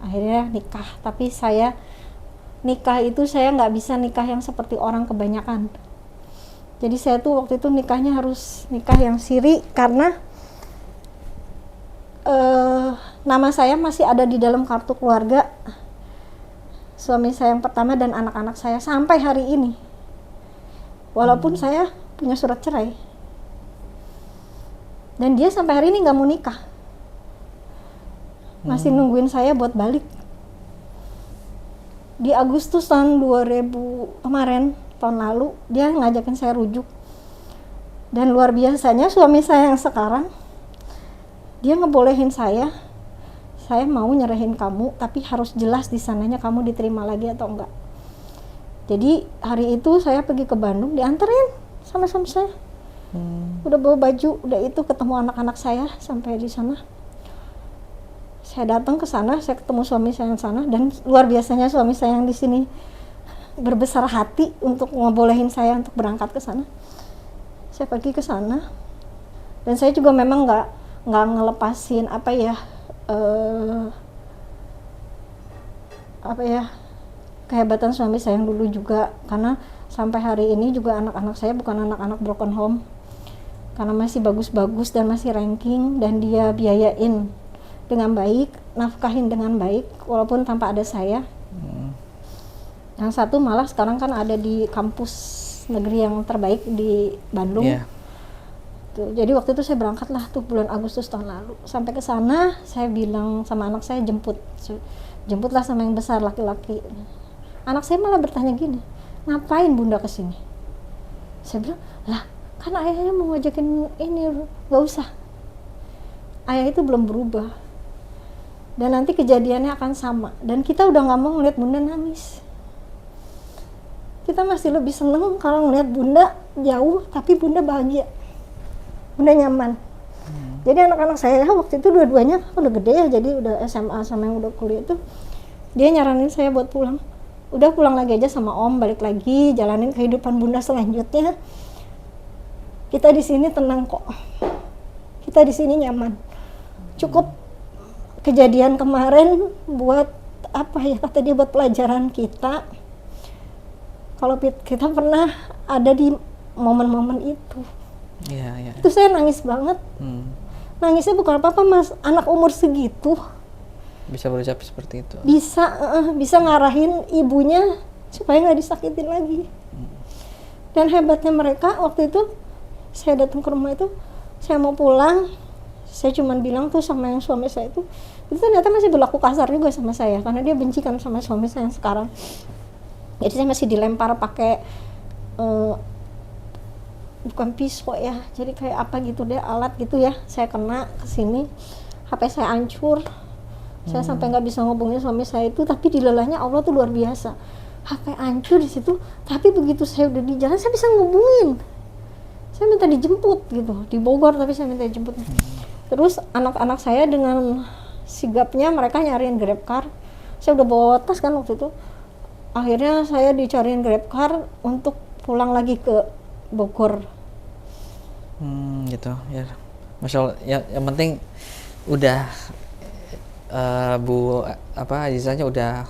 Akhirnya nikah, tapi saya nikah itu saya nggak bisa nikah yang seperti orang kebanyakan. Jadi saya tuh waktu itu nikahnya harus nikah yang siri karena nama saya masih ada di dalam kartu keluarga suami saya yang pertama dan anak-anak saya sampai hari ini. Walaupun saya punya surat cerai. Dan dia sampai hari ini nggak mau nikah. Masih nungguin saya buat balik. Di Agustus tahun 2000 kemarin, tahun lalu, dia ngajakin saya rujuk. Dan luar biasanya suami saya yang sekarang, dia ngebolehin saya mau nyerahin kamu, tapi harus jelas di sananya kamu diterima lagi atau enggak. Jadi hari itu saya pergi ke Bandung, dianterin sama suami saya. Udah bawa baju, udah itu ketemu anak-anak saya sampai di sana. Saya datang ke sana, saya ketemu suami saya yang sana, dan luar biasanya suami saya yang di sini berbesar hati untuk ngebolehin saya untuk berangkat ke sana. Saya pergi ke sana, dan saya juga memang nggak ngelepasin kehebatan suami saya yang dulu juga, karena sampai hari ini juga anak-anak saya bukan anak-anak broken home, karena masih bagus-bagus dan masih ranking, dan dia biayain dengan baik, nafkahin dengan baik walaupun tanpa ada saya. Yang satu malah sekarang kan ada di kampus negeri yang terbaik di Bandung. Tuh, jadi waktu itu saya berangkat lah tuh bulan Agustus tahun lalu. Sampai ke sana saya bilang sama anak saya jemputlah sama yang besar laki-laki. Anak saya malah bertanya gini, ngapain bunda kesini? Saya bilang, lah kan ayahnya mau ngajakin ini, gak usah. Ayah itu belum berubah. Dan nanti kejadiannya akan sama. Dan kita udah gak mau ngeliat bunda nangis. Kita masih lebih seneng kalau ngeliat bunda jauh, tapi bunda bahagia. Bunda nyaman. Jadi anak-anak saya waktu itu dua-duanya udah gede ya, jadi udah SMA sama yang udah kuliah itu. Dia nyaranin saya buat pulang. Udah pulang lagi aja sama om, balik lagi, jalanin kehidupan bunda selanjutnya. Kita di sini tenang kok. Kita di sini nyaman. Cukup kejadian kemarin buat kata dia buat pelajaran kita. Kalau kita pernah ada di momen-momen itu. Itu saya nangis banget. Nangisnya bukan apa-apa mas, anak umur segitu bisa berucap seperti itu, bisa ngarahin ibunya supaya nggak disakitin lagi. Dan hebatnya mereka waktu itu saya datang ke rumah itu, saya mau pulang, saya cuma bilang tuh sama yang suami saya itu ternyata masih berlaku kasar juga sama saya karena dia benci kan sama suami saya yang sekarang. Jadi saya masih dilempar pakai bukan pisau ya, jadi kayak apa gitu deh, alat gitu ya, saya kena ke sini, HP saya hancur. Saya sampai nggak bisa ngobongin suami saya itu, tapi di lelahnya Allah tuh luar biasa. HP hancur di situ, tapi begitu saya udah di jalan saya bisa ngobongin. Saya minta dijemput gitu, di Bogor tapi saya minta dijemput. Terus anak-anak saya dengan sigapnya mereka nyariin Grab car. Saya udah bawa tas kan waktu itu. Akhirnya saya dicariin Grab car untuk pulang lagi ke Bogor. Gitu ya. Masya Allah, ya, yang penting udah Bu Azizahnya udah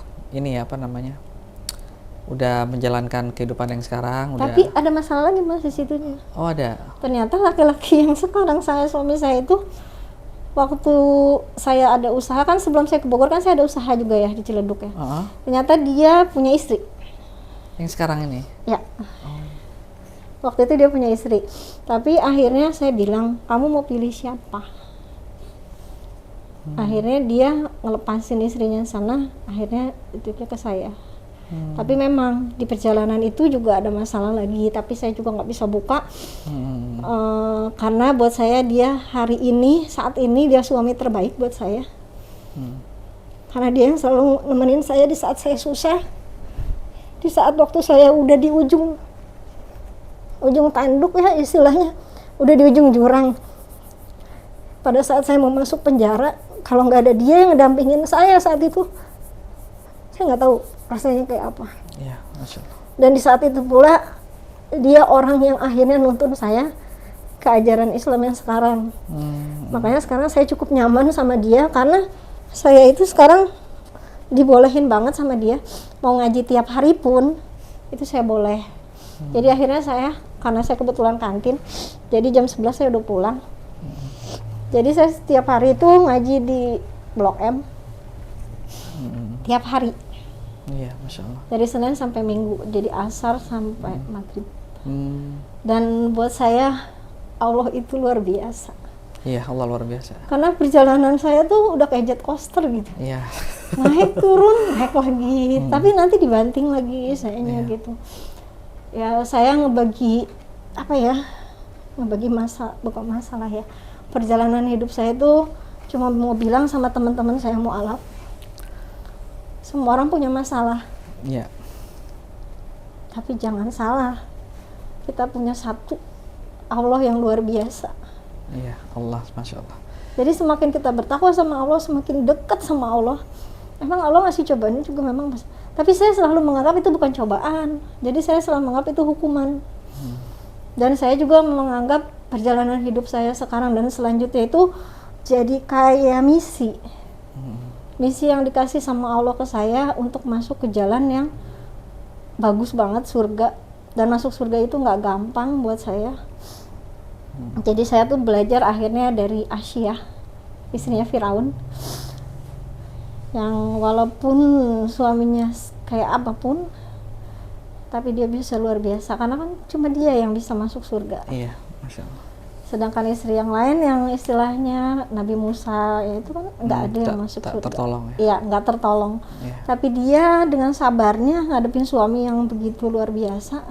udah menjalankan kehidupan yang sekarang. Tapi ada masalah lagi mas di situnya. Oh ada. Ternyata laki-laki yang sekarang suami saya itu waktu saya ada usaha, kan sebelum saya ke Bogor kan saya ada usaha juga ya di Ciledug ya. Ternyata dia punya istri. Yang sekarang ini? Ya. Waktu itu dia punya istri. Tapi akhirnya saya bilang, kamu mau pilih siapa? Akhirnya dia ngelepasin istrinya sana, akhirnya itu ke saya. Tapi memang di perjalanan itu juga ada masalah lagi, tapi saya juga nggak bisa buka karena buat saya dia hari ini, saat ini dia suami terbaik buat saya. Karena dia yang selalu nemenin saya di saat saya susah, di saat waktu saya udah di ujung tanduk ya istilahnya, udah di ujung jurang. Pada saat saya mau masuk penjara, kalau nggak ada dia yang ngedampingin saya saat itu, saya nggak tahu rasanya kayak apa. Iya, Masya Allah. Dan di saat itu pula dia orang yang akhirnya nuntun saya ke ajaran Islam yang sekarang. Makanya sekarang saya cukup nyaman sama dia karena saya itu sekarang dibolehin banget sama dia mau ngaji tiap hari pun itu saya boleh. Jadi akhirnya saya, karena saya kebetulan kantin, jadi jam 11 saya udah pulang. Jadi saya setiap hari itu ngaji di Blok M tiap hari. Iya, Masya Allah. Dari Senin sampai Minggu, jadi asar sampai maghrib. Dan buat saya Allah itu luar biasa. Iya, Allah luar biasa. Karena perjalanan saya tuh udah kayak jet coaster gitu. Iya. Naik turun, naik lagi, tapi nanti dibanting lagi sayanya gitu. Ya saya ngebagi bukan masalah ya. Perjalanan hidup saya tuh cuma mau bilang sama teman-teman saya mu'alaf. Semua orang punya masalah. Iya. Tapi jangan salah. Kita punya satu Allah yang luar biasa. Iya, Allah, Masya Allah. Jadi semakin kita bertakwa sama Allah, semakin dekat sama Allah. Memang Allah ngasih cobaan juga memang. Tapi saya selalu menganggap itu bukan cobaan. Jadi saya selalu menganggap itu hukuman. Dan saya juga menganggap perjalanan hidup saya sekarang dan selanjutnya itu jadi kayak misi. Misi yang dikasih sama Allah ke saya untuk masuk ke jalan yang bagus banget, surga. Dan masuk surga itu nggak gampang buat saya. Jadi saya tuh belajar akhirnya dari Asyah, istrinya Firaun, yang walaupun suaminya kayak apapun, tapi dia bisa luar biasa karena kan cuma dia yang bisa masuk surga. Iya, Masya Allah. Sedangkan istri yang lain yang istilahnya Nabi Musa ya itu kan nggak ada yang masuk surga. Tertolong ya? Iya, nggak tertolong. Iya. Tapi dia dengan sabarnya ngadepin suami yang begitu luar biasa.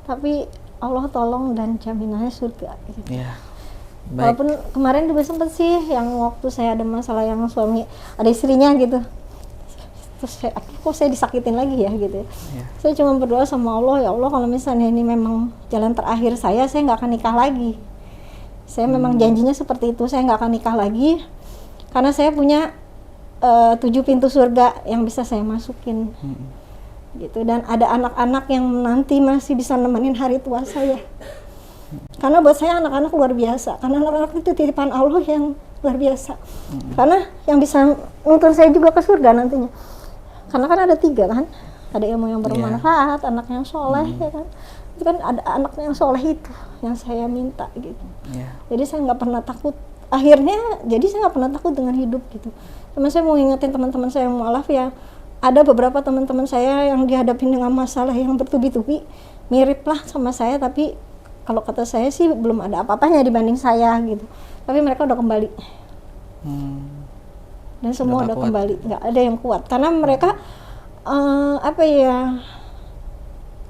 Tapi Allah tolong dan jaminannya surga. Gitu. Iya. Baik. Walaupun kemarin juga sempet sih yang waktu saya ada masalah yang suami ada istrinya gitu. Terus kok saya disakitin lagi ya gitu ya. Saya cuma berdoa sama Allah, ya Allah kalau misalnya ini memang jalan terakhir saya nggak akan nikah lagi. Saya memang janjinya seperti itu, saya nggak akan nikah lagi karena saya punya 7 pintu surga yang bisa saya masukin gitu. Dan ada anak-anak yang nanti masih bisa nemenin hari tua saya. Karena buat saya anak-anak luar biasa, karena anak-anak itu titipan Allah yang luar biasa. Karena yang bisa nuntun saya juga ke surga nantinya. Karena kan ada 3 kan, ada ilmu yang bermanfaat, anak yang soleh ya kan, itu kan ada anak yang soleh itu yang saya minta gitu. Jadi saya nggak pernah takut. Akhirnya jadi saya nggak pernah takut dengan hidup gitu. Cuma saya mau ingetin teman-teman saya yang mu'alaf ya, ada beberapa teman-teman saya yang dihadapin dengan masalah yang bertubi-tubi, mirip lah sama saya, tapi kalau kata saya sih belum ada apa-apanya dibanding saya gitu. Tapi mereka udah kembali. Dan semua udah kembali, nggak ada yang kuat karena mereka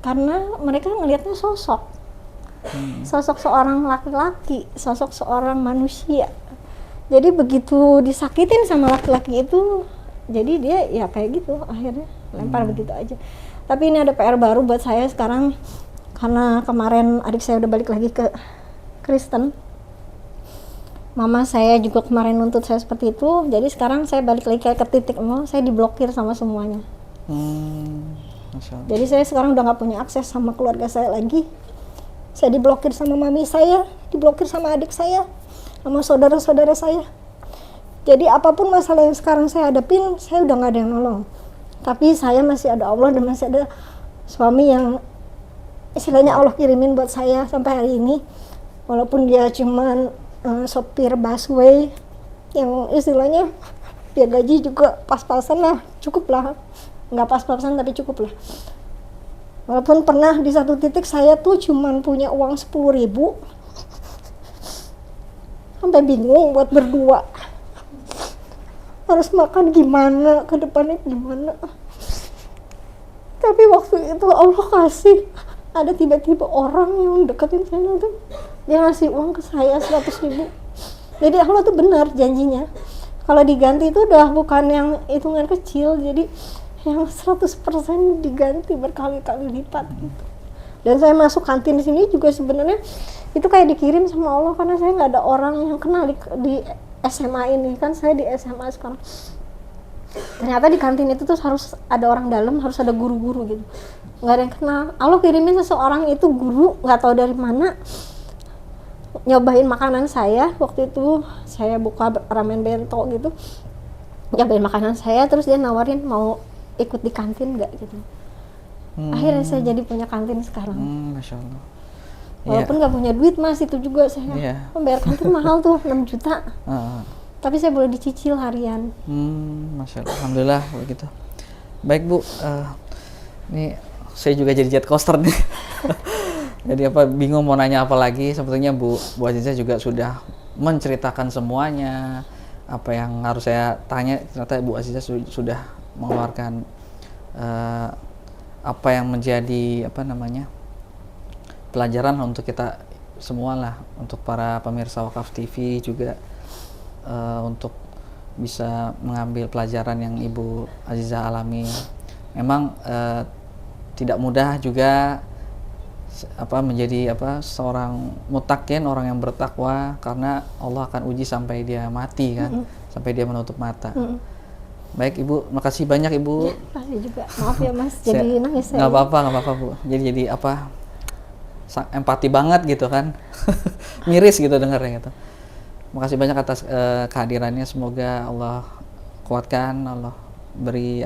karena mereka ngelihatnya sosok seorang laki-laki, sosok seorang manusia. Jadi begitu disakitin sama laki-laki itu, jadi dia ya kayak gitu akhirnya lempar begitu aja. Tapi ini ada PR baru buat saya sekarang karena kemarin adik saya udah balik lagi ke Kristen. Mama saya juga kemarin nuntut saya seperti itu, jadi sekarang saya balik lagi ke titik nol, saya diblokir sama semuanya. Jadi saya sekarang udah nggak punya akses sama keluarga saya lagi. Saya diblokir sama mami saya, diblokir sama adik saya, sama saudara-saudara saya. Jadi apapun masalah yang sekarang saya hadapin, saya udah nggak ada yang nolong. Tapi saya masih ada Allah dan masih ada suami yang istilahnya Allah kirimin buat saya sampai hari ini. Walaupun dia cuman sopir busway yang istilahnya dia gaji juga pas-pasan lah, cukup lah, nggak pas-pasan tapi cukup lah. Walaupun pernah di satu titik saya tuh cuman punya uang 10.000, sampai bingung buat berdua harus makan gimana, ke depannya gimana. Tapi waktu itu Allah kasih, ada tiba-tiba orang yang deketin saya tuh, dia ngasih uang ke saya 100.000. Jadi Allah tuh benar janjinya, kalau diganti itu udah bukan yang hitungan kecil, jadi yang 100% diganti berkali-kali lipat gitu. Dan saya masuk kantin di sini juga sebenarnya itu kayak dikirim sama Allah, karena saya nggak ada orang yang kenal di SMA ini, kan saya di SMA sekarang. Ternyata di kantin itu tuh harus ada orang dalam, harus ada guru-guru gitu, nggak ada yang kenal. Allah kirimin seseorang itu guru, nggak tahu dari mana, nyobain makanan saya. Waktu itu saya buka ramen bento gitu, nyobain makanan saya, terus dia nawarin mau ikut di kantin nggak gitu. Akhirnya saya jadi punya kantin sekarang. Masya Allah. Walaupun nggak punya duit mas, itu juga saya membayar kantin mahal tuh 6 juta. Tapi saya boleh dicicil harian. Masya Allah. Alhamdulillah begitu. Baik Bu, ini saya juga jadi jet coaster nih. Jadi bingung mau nanya apa lagi. Sebetulnya Bu Azizah juga sudah menceritakan semuanya. Apa yang harus saya tanya, ternyata Bu Azizah sudah mengeluarkan apa yang menjadi pelajaran untuk kita semua lah, untuk para pemirsa Wakaf TV juga, untuk bisa mengambil pelajaran yang Ibu Azizah alami. Memang tidak mudah juga menjadi seorang mutakin, orang yang bertakwa, karena Allah akan uji sampai dia mati kan, sampai dia menutup mata. Baik Ibu, makasih banyak Ibu. Makasih juga, maaf ya Mas, jadi nangis saya. Nggak apa-apa Bu. Jadi empati banget gitu kan, miris gitu dengarnya gitu. Makasih banyak atas kehadirannya. Semoga Allah kuatkan, Allah beri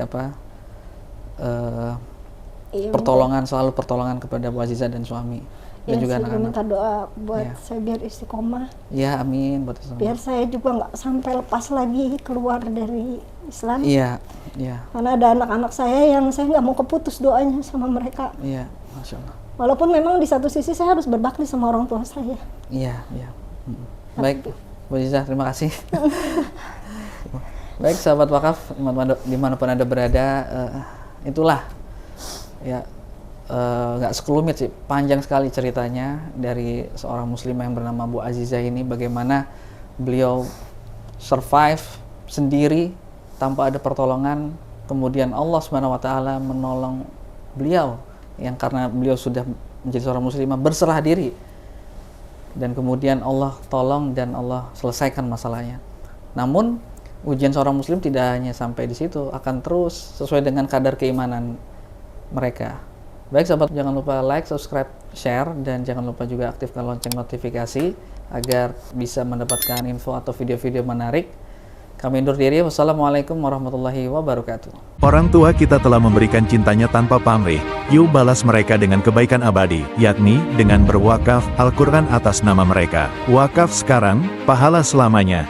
pertolongan, selalu pertolongan kepada Bu Azizah dan suami. Dan juga saya anak-anak. minta doa buat saya biar istiqomah. Ya amin. Biar saya juga nggak sampai lepas lagi keluar dari Islam. Iya. Karena ada anak-anak saya yang saya nggak mau keputus doanya sama mereka. Iya, Masya Allah. Walaupun memang di satu sisi saya harus berbakti sama orang tua saya. Iya. Baik, Bu Azizah, terima kasih. Baik, sahabat wakaf, dimanapun Anda berada, itulah ya, nggak sekelumit sih, panjang sekali ceritanya dari seorang muslimah yang bernama Bu Azizah ini, bagaimana beliau survive sendiri tanpa ada pertolongan, kemudian Allah SWT menolong beliau, yang karena beliau sudah menjadi seorang muslimah berserah diri, dan kemudian Allah tolong dan Allah selesaikan masalahnya. Namun ujian seorang muslim tidak hanya sampai di situ, akan terus sesuai dengan kadar keimanan mereka. Baik sahabat, jangan lupa like, subscribe, share, dan jangan lupa juga aktifkan lonceng notifikasi agar bisa mendapatkan info atau video-video menarik. Kami undur diri. Wassalamualaikum warahmatullahi wabarakatuh. Orang tua kita telah memberikan cintanya tanpa pamrih. Yuk balas mereka dengan kebaikan abadi, yakni dengan berwakaf Al-Quran atas nama mereka. Wakaf sekarang, pahala selamanya.